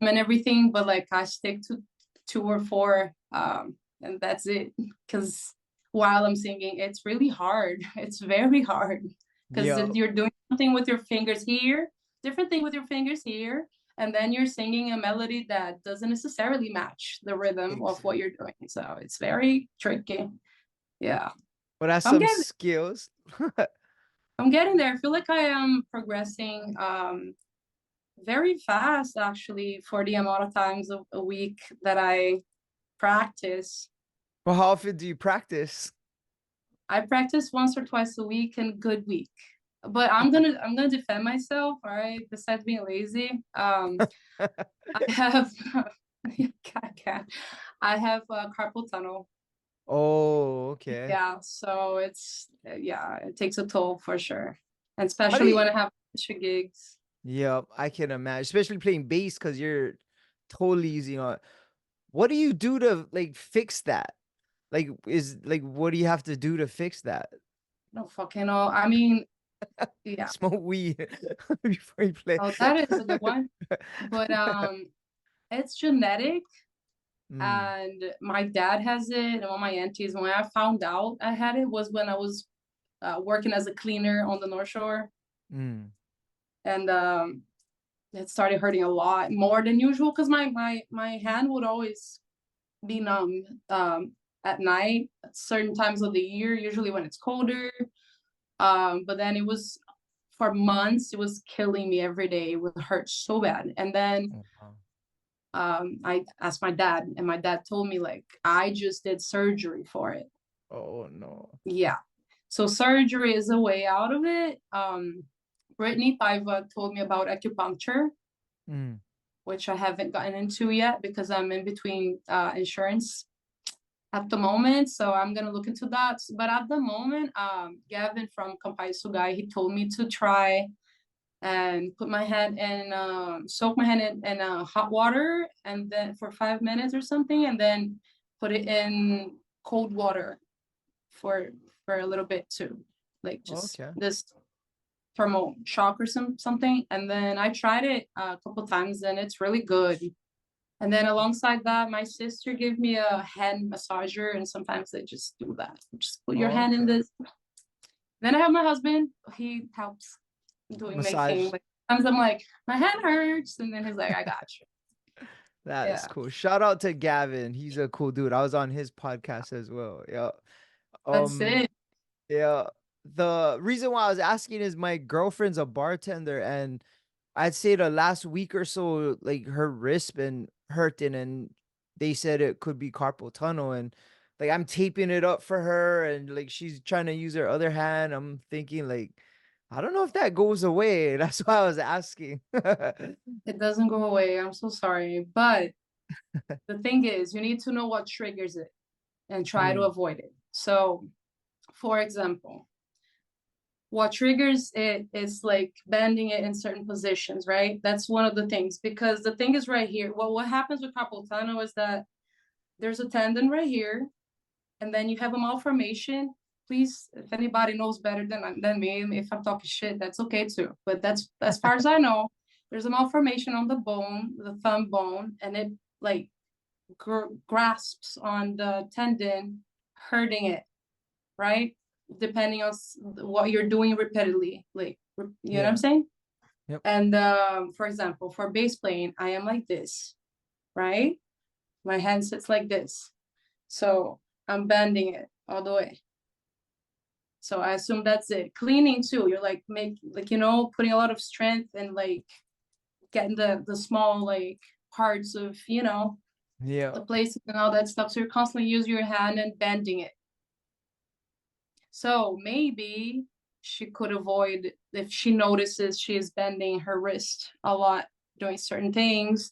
and everything, but like I stick to 2 or 4, and that's it. Because while I'm singing, it's really hard. It's very hard because Yeah, you're doing something with your fingers here, different thing with your fingers here, and then you're singing a melody that doesn't necessarily match the rhythm of what exactly. you're doing. So it's very tricky. Yeah, But that's I'm some getting skills. I'm getting there. I feel like I am progressing very fast actually for the amount of times a week that I practice. Well, how often do you practice? I practice once or twice a week in good week. But I'm gonna defend myself, all right? Besides being lazy, I have I have a carpal tunnel. Oh, okay. Yeah, so it's yeah, it takes a toll for sure, and How do especially you? when I have extra gigs. Yep, I can imagine, especially playing bass because you're totally using a. What do you do to like fix that? Like, is like, what do you have to do to fix that? No fucking know. I mean, yeah. Smoke weed before you play. Oh, that is a good one. But it's genetic, Mm, and my dad has it, and all my aunties. When I found out I had it was when I was working as a cleaner on the North Shore, mm. and it started hurting a lot more than usual because my hand would always be numb at night at certain times of the year, usually when it's colder. But then it was for months, it was killing me every day. It would hurt so bad. And then Oh, wow. I asked my dad, and my dad told me like I just did surgery for it. Oh no. Yeah. So surgery is a way out of it. Brittany Paiva told me about acupuncture, which I haven't gotten into yet because I'm in between insurance at the moment. So I'm gonna look into that. But at the moment, Gavin from Kampai Sugai, he told me to try and put my hand in soak my hand in hot water and then for 5 minutes or something, and then put it in cold water for a little bit too, like just this thermal shock or something. And then I tried it a couple times and it's really good. And then alongside that, my sister gave me a hand massager, and sometimes they just do that. Just put your hand in this. Then I have my husband. He helps doing making. Like, sometimes I'm like, my hand hurts, and then he's like, I got you. That is cool. Shout out to Gavin. He's a cool dude. I was on his podcast as well. Yeah. That's it. Yeah. The reason why I was asking is my girlfriend's a bartender, and I'd say the last week or so, like her wrist been hurting, and they said it could be carpal tunnel, and like I'm taping it up for her, and like she's trying to use her other hand. I'm thinking like, I don't know if that goes away. That's why I was asking. It doesn't go away. I'm so sorry. But the thing is, you need to know what triggers it and try to avoid it. So, for example, what triggers it is like bending it in certain positions, right? That's one of the things, because the thing is right here. Well, what happens with carpal tunnel is that there's a tendon right here, and then you have a malformation. Please, if anybody knows better than me, if I'm talking shit, that's okay too. But that's as far as I know, there's a malformation on the bone, the thumb bone, and it like grasps on the tendon, hurting it, right? Depending on what you're doing repeatedly, like, you know what I'm saying? Yep. And for example, for bass playing, I am like this, right? My hand sits like this. So I'm bending it all the way. So I assume that's it. Cleaning too, you're like putting a lot of strength and like getting the small like parts of, the places and all that stuff. So you're constantly using your hand and bending it. So maybe she could avoid, if she notices she is bending her wrist a lot doing certain things,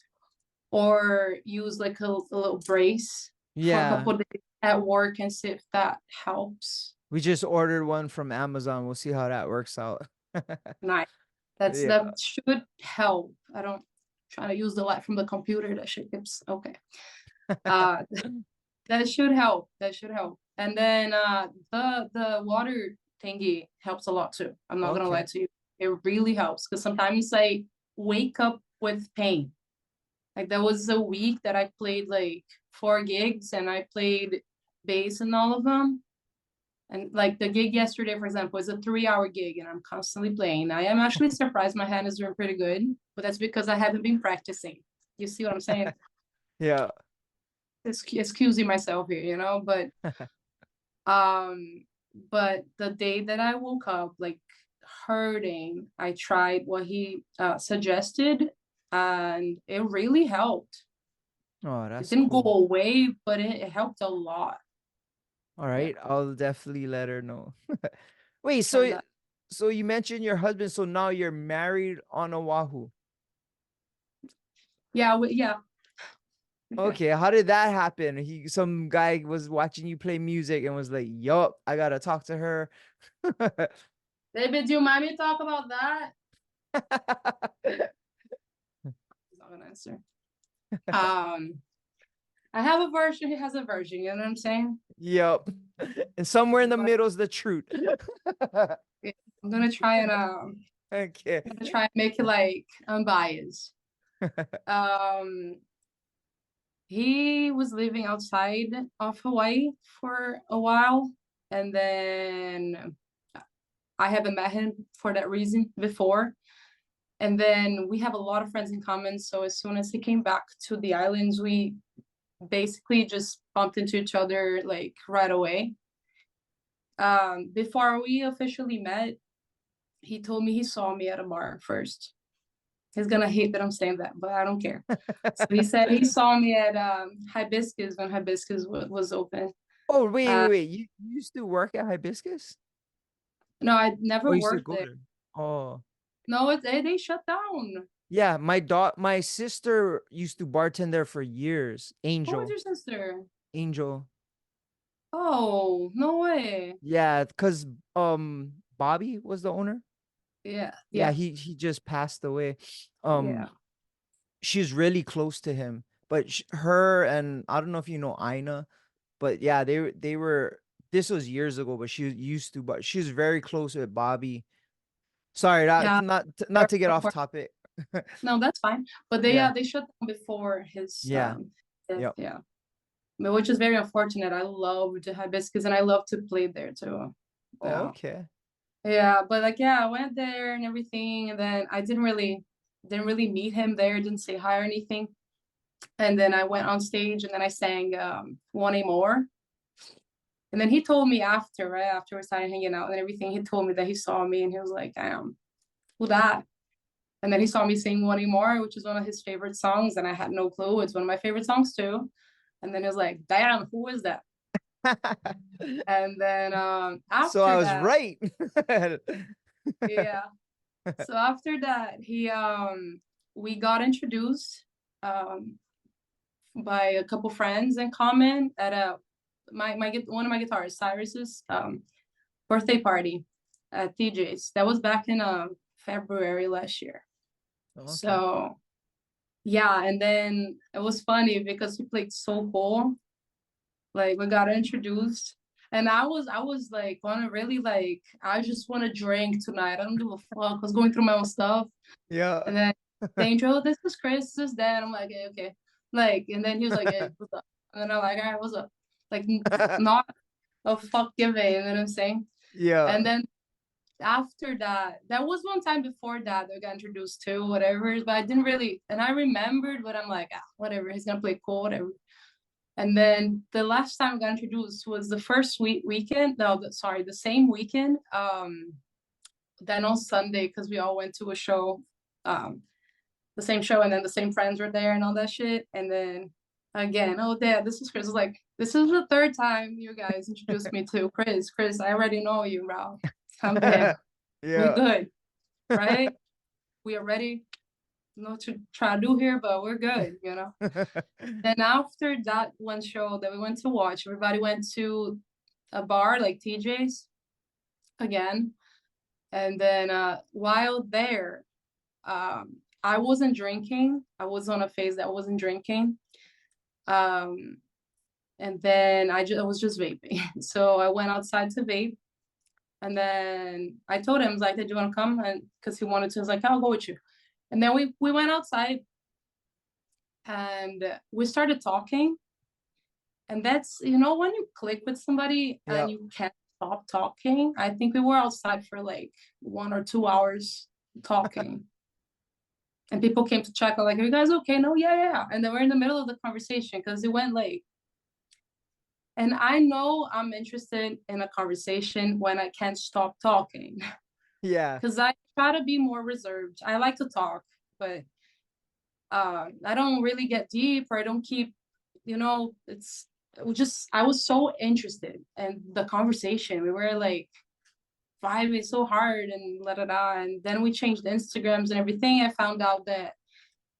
or use like a little brace for a couple days at work and see if that helps. We just ordered one from Amazon. We'll see how that works out. Nice. That should help. I don't try to use the light from the computer. That shit keeps okay. That should help. That should help. And then the water thingy helps a lot too. I'm not gonna lie to you. It really helps, because sometimes I wake up with pain. Like there was a week that I played like 4 gigs and I played bass in all of them. And like the gig yesterday, for example, is a 3-hour gig and I'm constantly playing. I am actually surprised my hand is doing pretty good, but that's because I haven't been practicing. You see what I'm saying? Yeah. Excusing myself here, but the day that I woke up like hurting, I tried what he suggested and it really helped. Oh, that's it didn't cool. go away, but it helped a lot. All right, I'll definitely let her know. Wait, so you mentioned your husband, so now you're married on Oahu? Yeah. Okay, how did that happen? Some guy was watching you play music and was like, yup, I gotta talk to her. David, do you mind me talk about that? He's not gonna answer. I have a version, he has a version, you know what I'm saying? Yep. And somewhere in the middle is the truth. I'm gonna try and I'm gonna try and make it like unbiased. He was living outside of Hawaii for a while, and then I haven't met him for that reason before. And then we have a lot of friends in common, so as soon as he came back to the islands, we basically just bumped into each other like right away. Before we officially met, he told me he saw me at a bar first. He's gonna hate that I'm saying that, but I don't care. So he said he saw me at Hibiscus when Hibiscus was open. Oh, wait. You used to work at Hibiscus? No, I Oh, never you used to worked go there. there. Oh. No, they shut down. Yeah, my sister used to bartend there for years. Who was Angel. your sister? Angel. Oh, no way. Yeah, because Bobby was the owner. Yeah, Yeah, yeah, he just passed away. yeah. She's really close to him. But her and I don't know if you know Ina, but yeah, they were this was years ago, but she used to, but she was very close with Bobby. Sorry, Yeah, not to get off topic. no, that's fine. But Yeah. they shut down before his Yeah. death, Yep. yeah. But which is very unfortunate. I loved hibiscus and I love to play there too. Oh, Yeah. okay. Yeah, but like yeah, I went there and everything, and then I didn't really meet him there, didn't say hi or anything. And then I went on stage and then I sang One A More. And then he told me after, right after we started hanging out and everything, he told me that he saw me and he was like, who that? And then he saw me sing One More, which is one of his favorite songs, and I had no clue. It's one of my favorite songs too. And then he was like, damn, who is that? And then So I after was that, right. yeah. So after that, we got introduced um by a couple friends in common at one of my guitarists, Cyrus's birthday party at TJ's. That was back in February last year. Okay. So yeah, and then it was funny because he played so cool. Like we got introduced, and I was like wanna really like I just want to drink tonight. I don't give a fuck. I was going through my own stuff, Yeah. and then the intro, this is Chris, this is Dan. I'm like, okay. Like, and then he was like, hey, what's up? And then I'm like, all right, what's up? Like, not a fuck giving, you know what I'm saying? Yeah. And then after that, that was one time before that they got introduced to whatever, but I didn't really, and I remembered, but I'm like, whatever, he's gonna play cool, whatever. And then the last time I got introduced was the first weekend. No, sorry, the same weekend. Then on Sunday, because we all went to a show, the same show, and then the same friends were there and all that shit. And then again, oh, Dad, this is Chris. I was like, this is the third time you guys introduced me to Chris. Chris, I already know you, bro. I'm good. We're Yeah. good, right? We are ready. Not to try to do here, but we're good, you know. Then after that one show that we went to watch, everybody went to a bar like TJ's again. And then while there, I wasn't drinking. I was on a phase that I wasn't drinking. Um, and then I was just vaping. So I went outside to vape. And then I told him, I was like, did you want to come? And because he wanted to, I was like, I'll go with you. And then we went outside and we started talking. And that's, when you click with somebody and Yep. you can't stop talking. I think we were outside for like 1 or 2 hours talking. And people came to check, like, are you guys okay? No, yeah, yeah. And then we're in the middle of the conversation because it went late. And I know I'm interested in a conversation when I can't stop talking. Yeah. Because I try to be more reserved. I like to talk, but I don't really get deep, or I don't keep, I was so interested in the conversation. We were like vibing so hard and la da da. And then we changed the Instagrams and everything. I found out that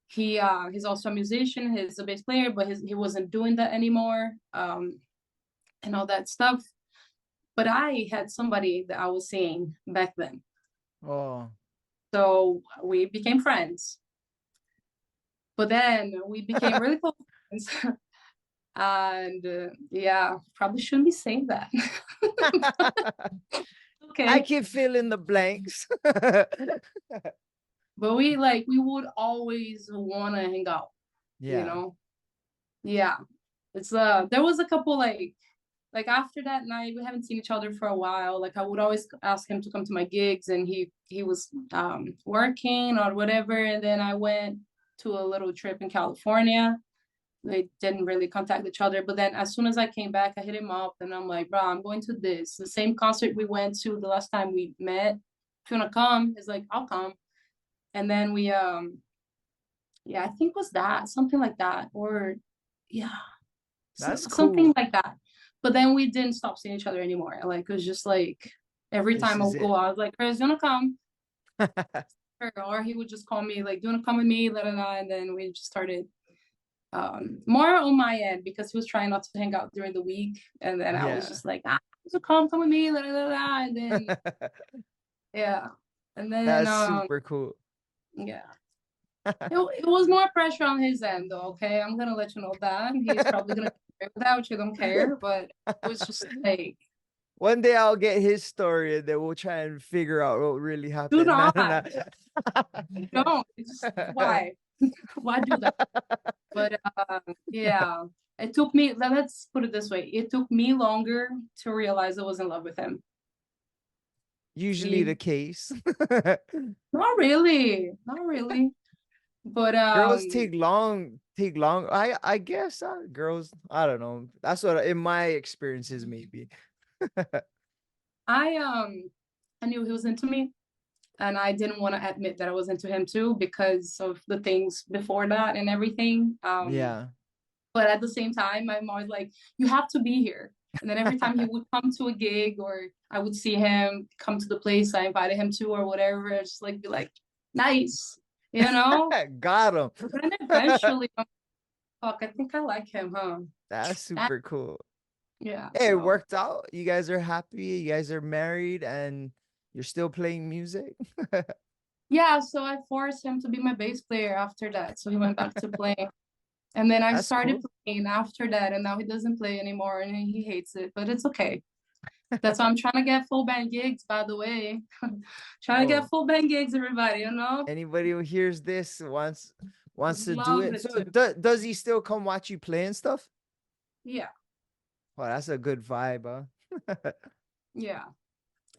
he's also a musician, he's a bass player, but he wasn't doing that anymore, and all that stuff. But I had somebody that I was seeing back then. Oh. So we became friends. But then we became really close friends. And yeah, probably shouldn't be saying that. Okay. I can fill in the blanks. But we would always want to hang out, Yeah. Yeah. It's there was a couple like after that night we haven't seen each other for a while. Like I would always ask him to come to my gigs, and he was working or whatever. And then I went to a little trip in California. They didn't really contact each other, but then as soon as I came back, I hit him up and I'm like, bro, I'm going to the same concert we went to the last time we met. If you wanna come, he's like, I'll come. And then we yeah, I think was that something like that, or yeah, That's something cool. like that. But then we didn't stop seeing each other anymore. Like it was just like Every This time I is would go it. out, I was like, Chris, you wanna come? Or he would just call me like, do you wanna come with me? La, la, la. And then we just started more on my end because he was trying not to hang out during the week. And then I was Yeah. just like, so come with me, la, la, la, la. And then yeah. And then That's super cool. yeah. It was more pressure on his end though, okay? I'm gonna let you know that. He's probably gonna without you don't care, but it was just like One day I'll get his story and then we'll try and figure out what really do happened. No, no, not. Don't. It's just no. why? Why do that? But yeah. It took me, let's put it this way. It took me longer to realize I was in love with him. Usually the He, case. not really. Not really. But Girls take long. I guess girls, I don't know. That's what in my experiences maybe. I knew he was into me and I didn't want to admit that I was into him too because of the things before that and everything. Yeah. But at the same time, my mom was like, you have to be here. And then every time he would come to a gig or I would see him come to the place I invited him to or whatever, I'd just like be like, nice, you know? Got him. And eventually, fuck, I think I like him, huh? That's And, super cool. yeah, Hey, it so worked out. You guys are happy. You guys are married and you're still playing music. yeah, so I forced him to be my bass player after that. So he went back to playing. And then I That's started cool. playing after that, and now he doesn't play anymore and he hates it, but it's okay. That's why I'm trying to get full band gigs, by the way. Trying to get Oh, full band gigs, everybody, you know? anybody who hears this wants Would to do love it. it So to. does he still come watch you play and stuff? Yeah, Oh, that's a good vibe, huh? yeah.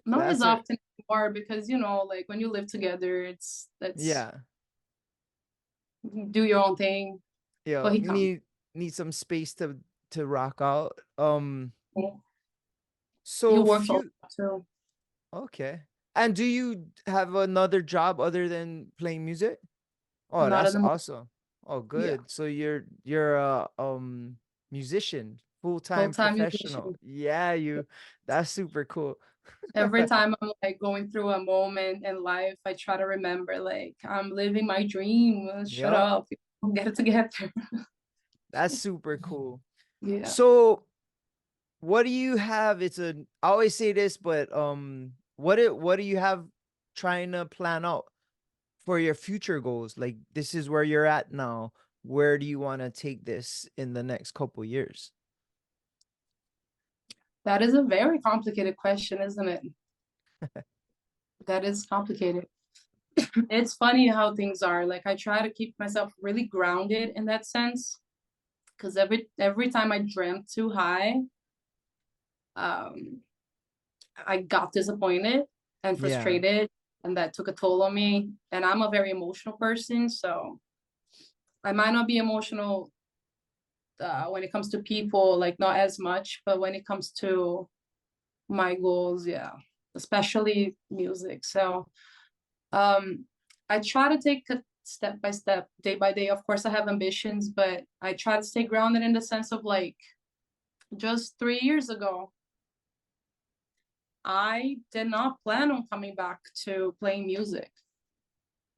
Not as That's a often anymore because, you know, like when you live together, it's yeah. do your own thing, but Yo, he comes. need some space to rock out. He So works a lot few too. okay. And do you have another job other than playing music? Oh, Not in that's the moment. awesome. Oh, Yeah, good. So you're a musician, full-time full-time professional. musician. Yeah, you that's super cool. Every time I'm like going through a moment in life, I try to remember like I'm living my dream. Shut Yup, up, get it together. that's super cool. Yeah. So what do you have? I always say this, but what do you have trying to plan out for your future goals? Like this is where you're at now. Where do you want to take this in the next couple years? That is a very complicated question, isn't it? That is complicated. It's funny how things are. Like I try to keep myself really grounded in that sense, because every time I dreamt too high, um, I got disappointed and Yeah. frustrated, and that took a toll on me. And I'm a very emotional person, so I might not be emotional when it comes to people, like not as much, but when it comes to my goals, yeah, especially music. So I try to take it step by step, day by day. Of course, I have ambitions, but I try to stay grounded in the sense of like just 3 years ago, I did not plan on coming back to playing music,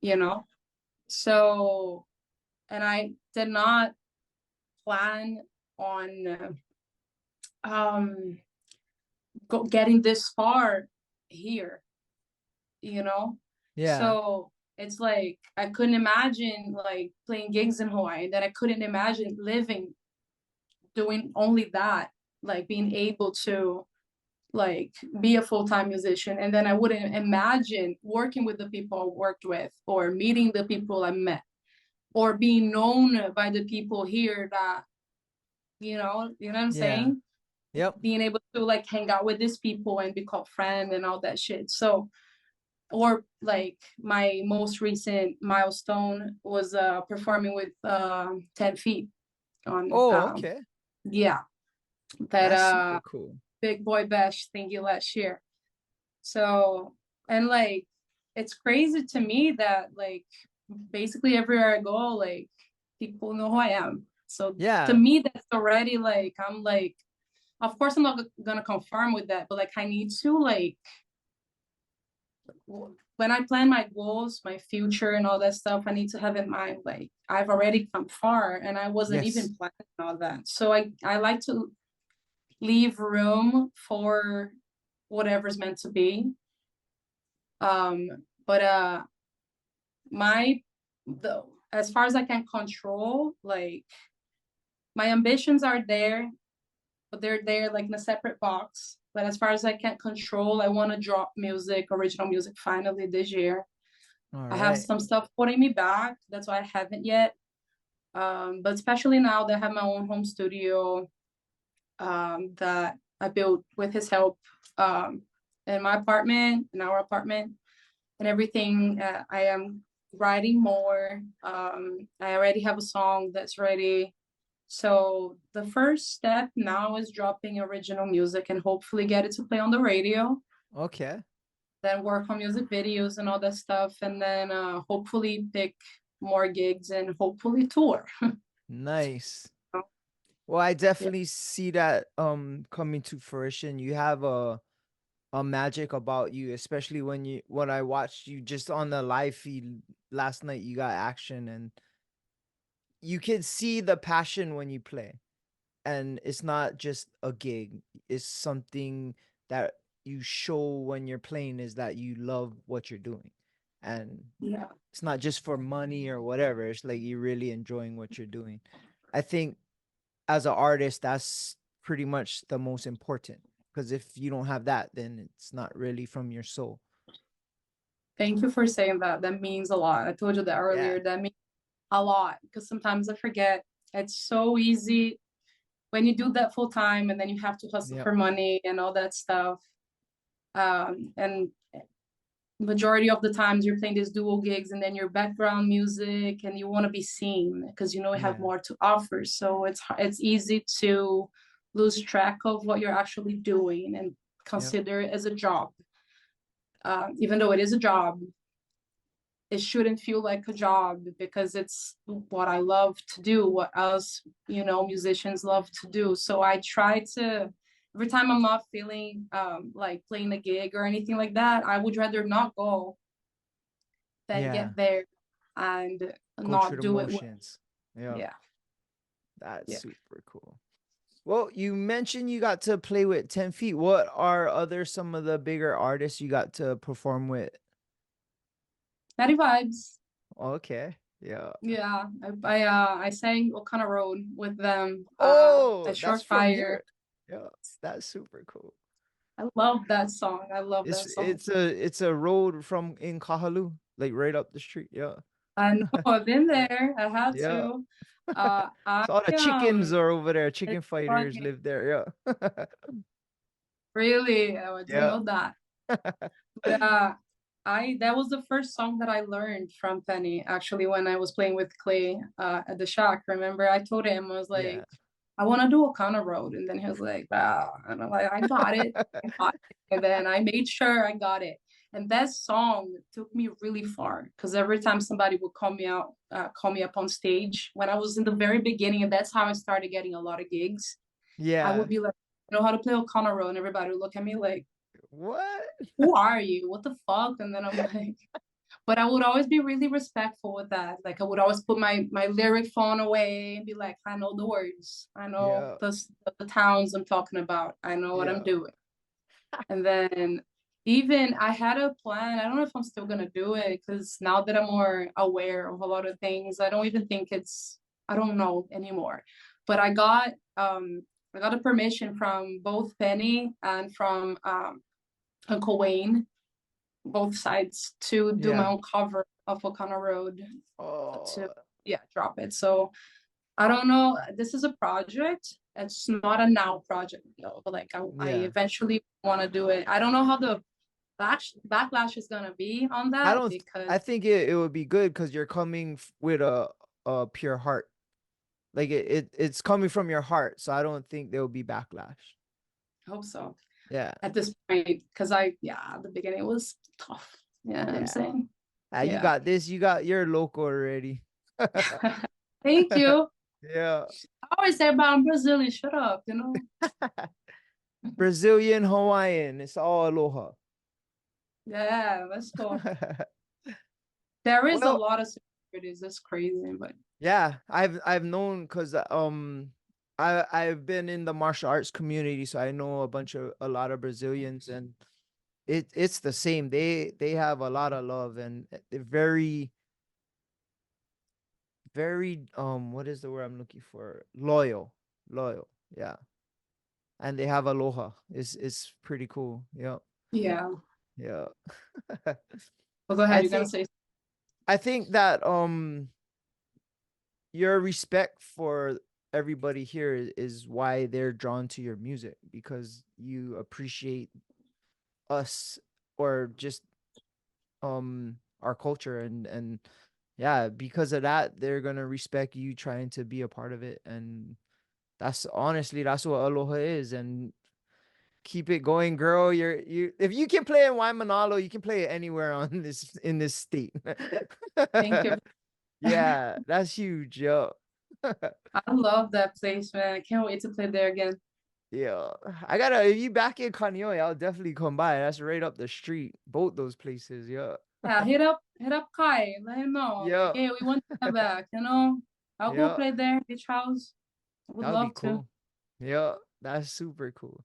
you know? So, and I did not plan on getting this far here, you know? Yeah. So it's like I couldn't imagine like playing gigs in Hawaii, that I couldn't imagine living doing only that, like being able to like be a full-time musician. And then I wouldn't imagine working with the people I worked with or meeting the people I met or being known by the people here that, you know what I'm Yeah. saying? Yep. Being able to like hang out with these people and be called friend and all that shit. So, or like my most recent milestone was performing with 10 feet on Oh, okay. yeah, that That's super cool. big boy bash thingy last year. So, and like it's crazy to me that like basically everywhere I go, like people know who I am. So to Yeah. me that's already like I'm like, of course I'm not gonna confirm with that, but like I need to like when I plan my goals, my future, and all that stuff, I need to have in mind like I've already come far, and I wasn't Yes. even planning all that. So I like to leave room for whatever's meant to be. But my the as far as I can control, like my ambitions are there, but they're there like in a separate box. But as far as I can control, I want to drop music, original music, finally this year. All I have right. some stuff holding me back. That's why I haven't yet. But especially now that I have my own home studio, that I built with his help, in my apartment, in our apartment, and everything. I am writing more. I already have a song that's ready. So the first step now is dropping original music and hopefully get it to play on the radio, Okay. then work on music videos and all that stuff, and then hopefully pick more gigs and hopefully tour. Nice. Well, I Yeah. definitely see that coming to fruition. You have a magic about you, especially when I watched you just on the live feed last night. You got action, and you can see the passion when you play. And it's not just a gig. It's something that you show when you're playing, is that you love what you're doing. And Yeah. it's not just for money or whatever. It's like you're really enjoying what you're doing. I think as an artist, that's pretty much the most important. Because if you don't have that, then it's not really from your soul. Thank you for saying that. That means a lot. I told you that Yeah. earlier. That means a lot because sometimes I forget. It's so easy when you do that full time and then you have to hustle Yep. for money and all that stuff. And majority of the times you're playing these dual gigs and then your background music and you want to be seen because you know you have Yeah. more to offer. So it's easy to lose track of what you're actually doing and Yep. consider it as a job. Even though it is a job, it shouldn't feel like a job because it's what I love to do, what else, musicians love to do. So I try to, every time I'm not feeling like playing a gig or anything like that, I would rather not go than Yeah. get there and Go through not the do it well. motions. Yeah. Yeah. That's Yeah. super cool. Well, you mentioned you got to play with 10 feet. What are some of the bigger artists you got to perform with? Natty Vibes. Okay. Yeah. Yeah. I sang What Kind of Road with them Oh, at that's Short from Fire. here. Yeah. That's super cool. I love that song. I love It's that song. it's a road from in Kahalu, like right up the street. Yeah. I know I've been there. I had Yeah. to. I So all the chickens are over there. it's Chicken fighters funny. live there. Yeah. Really, I didn't Yeah. know that. But I that was the first song that I learned from Penny actually when I was playing with Clay at the Shack. Remember, I told him I was Yeah. like, I want to do a O'Connor Road, and then he was like, ah, and I'm like, I got it, I got it, and then I made sure I got it. And that song took me really far because every time somebody would call me out, call me up on stage when I was in the very beginning, and that's how I started getting a lot of gigs. I Yeah. would be like, I know how to play O'Connor Road, and everybody would look at me like, What? who are you? What the fuck? And then I'm like, but I would always be really respectful with that. Like I would always put my lyric phone away and be like, I know the words. I know Yeah. the towns I'm talking about. I know what I'm Yeah. doing. And then even I had a plan. I don't know if I'm still gonna do it because now that I'm more aware of a lot of things, I don't even think I don't know anymore. But I got a permission from both Penny and from Uncle Wayne, both sides, to do my Yeah. own cover of O'Connor Road Oh, to drop it. So I don't know. This is a project. It's not a now project though. But like I yeah. eventually want to do it. I don't know how the backlash is gonna be on I that don't because I think it would be good because you're coming with a pure heart. Like it's coming from your heart, so I don't think there will be backlash. I hope so Yeah. at this point because the beginning was tough. Yeah, I'm Yeah. saying. You Yeah. got this. You got your local already. Thank you. Yeah. I always say about I'm Brazilian. Shut up. Brazilian, Hawaiian. It's all aloha. Yeah, that's cool. There is a Well, lot of celebrities. That's crazy, but yeah, I've known because I've been in the martial arts community, so I know a lot of Brazilians, and it's the same. They have a lot of love, and they're very what is the word I'm looking for? Loyal. Yeah, and they have aloha. It's pretty cool. Yeah, yeah. yeah. Well, go ahead. I You're gonna think say I think that your respect for everybody here is why they're drawn to your music, because you appreciate us, or just our culture, and yeah, because of that they're gonna respect you trying to be a part of it. And that's honestly, that's what aloha is. And keep it going, girl. You if you can play in Waimanalo, you can play it anywhere on this in this state. thank you. Yeah, that's huge, yo. I love that place, man. I can't wait to play there again. Yeah, I gotta. If you back in Kaneohe, I'll definitely come by. That's right up the street. Both those places. Yeah. Yeah, hit up Kai. Let him know. Like, Yeah. hey, we want to come back. You know, I'll go Yeah. play there, beach house. I would That would be love to. cool. Yeah, that's super cool.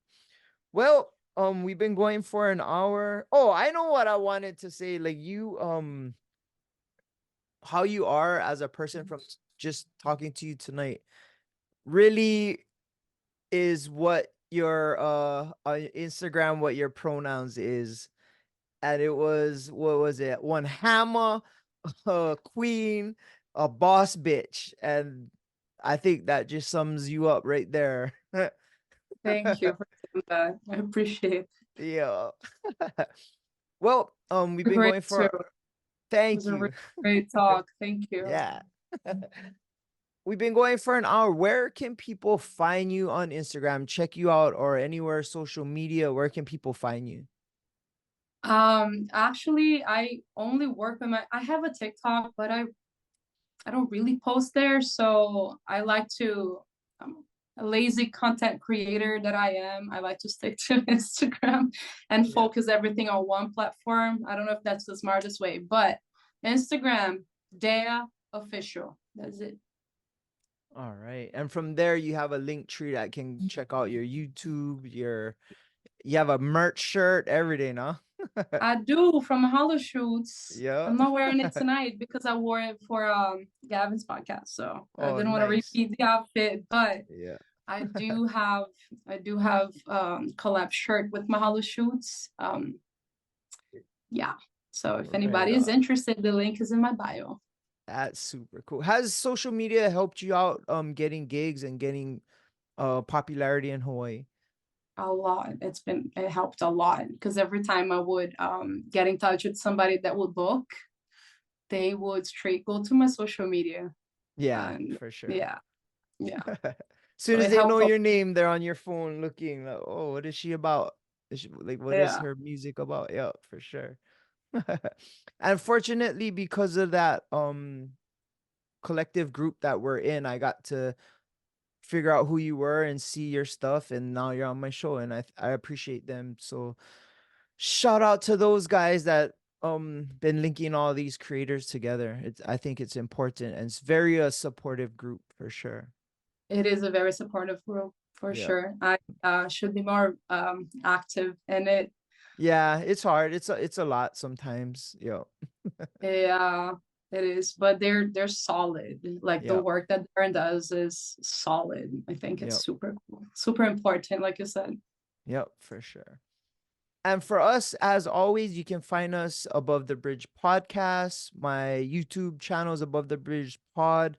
Well, we've been going for an hour. Oh, I know what I wanted to say. Like you, how you are as a person from just talking to you tonight really is what your on Instagram, what your pronouns is. And it was, what was it? One hammer, a queen, a boss bitch. And I think that just sums you up right there. Thank you for saying that. I appreciate it. Yeah. Well, we've been Great going too. for, It thank was a really you. great talk. Thank you. Yeah. We've been going for an hour. Where can people find you on Instagram, check you out, or anywhere social media? Where can people find you? Actually, I only work on I have a TikTok, but I don't really post there. So I like to, a lazy content creator that I am. I like to stick to Instagram and Yeah. focus everything on one platform. I don't know if that's the smartest way, but Instagram, Deah official. That's it. All right. And from there, you have a link tree that can check out your YouTube, you have a merch shirt, everything, huh? I do from Hollow Shoots. Yeah. I'm not wearing it tonight because I wore it for Gavin's podcast. So I Oh, didn't want to nice. repeat the outfit, but Yeah. I do have collab shirt with Mahalo Shoots. Yeah. So if Right anybody is on. interested, the link is in my bio. That's super cool. Has social media helped you out getting gigs and getting popularity in Hawaii? A lot. It helped a lot because every time I would get in touch with somebody that would book, they would straight go to my social media. Yeah, And for sure. yeah, yeah. Soon So as it they know helped a your name, they're on your phone looking like, oh, what is she about? Is she, like, what is yeah. her music about? Yeah, for sure. Unfortunately, because of that collective group that we're in, I got to figure out who you were and see your stuff, and now you're on my show, and I appreciate them. So shout out to those guys that been linking all these creators together. It's, I think it's important, and it's very a supportive group for sure. It is a very supportive group for Yeah. sure. I should be more active in it. Yeah, it's hard. It's a lot sometimes. Yeah. Yeah, it is, but they're solid. Like the Yeah. work that Darren does is solid. I think it's Yep. super cool, super important, like you said. Yep, for sure. And for us, as always, you can find us Above the Bridge podcast. My YouTube channel is Above the Bridge Pod.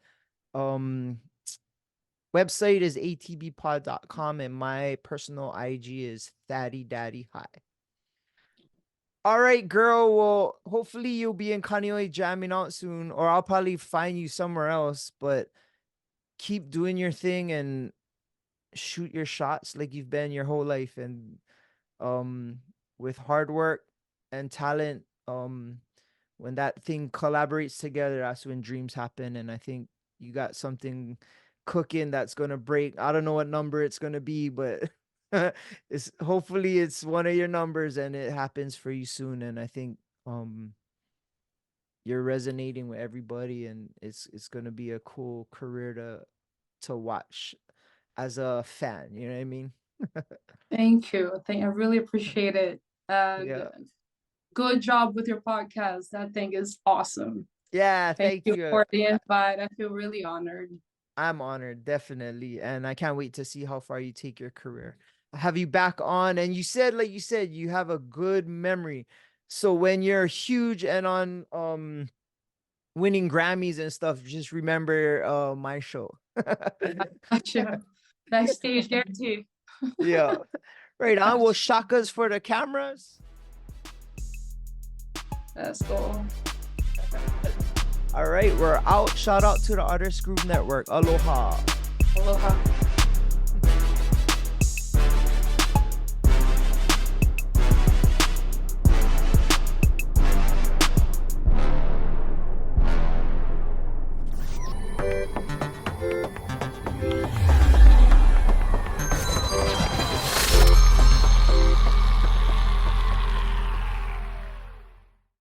Um, Website is atbpod.com, and my personal IG is Thaddy Daddy High. All right, girl. Well, hopefully you'll be in Kaneohe jamming out soon, or I'll probably find you somewhere else. But keep doing your thing and shoot your shots like you've been your whole life. And um, with hard work and talent, when that thing collaborates together, that's when dreams happen. And I think you got something cooking that's gonna break. I don't know what number it's gonna be, but It's hopefully it's one of your numbers and it happens for you soon. And I think you're resonating with everybody, and it's gonna be a cool career to watch as a fan. You know what I mean? Thank you. I really appreciate it. And Yeah. good job with your podcast. That thing is awesome. Yeah, Thank thank you you. for the invite. I feel really honored. I'm honored, definitely. And I can't wait to see how far you take your career. I have you back on. And you said, like you said, you have a good memory. So when you're huge and on winning Grammys and stuff, just remember my show. Gotcha. Backstage there too. Yeah. Right on. Well, shakas for the cameras. Let's go. All right, we're out. Shout out to the Artist Group Network. Aloha. Aloha.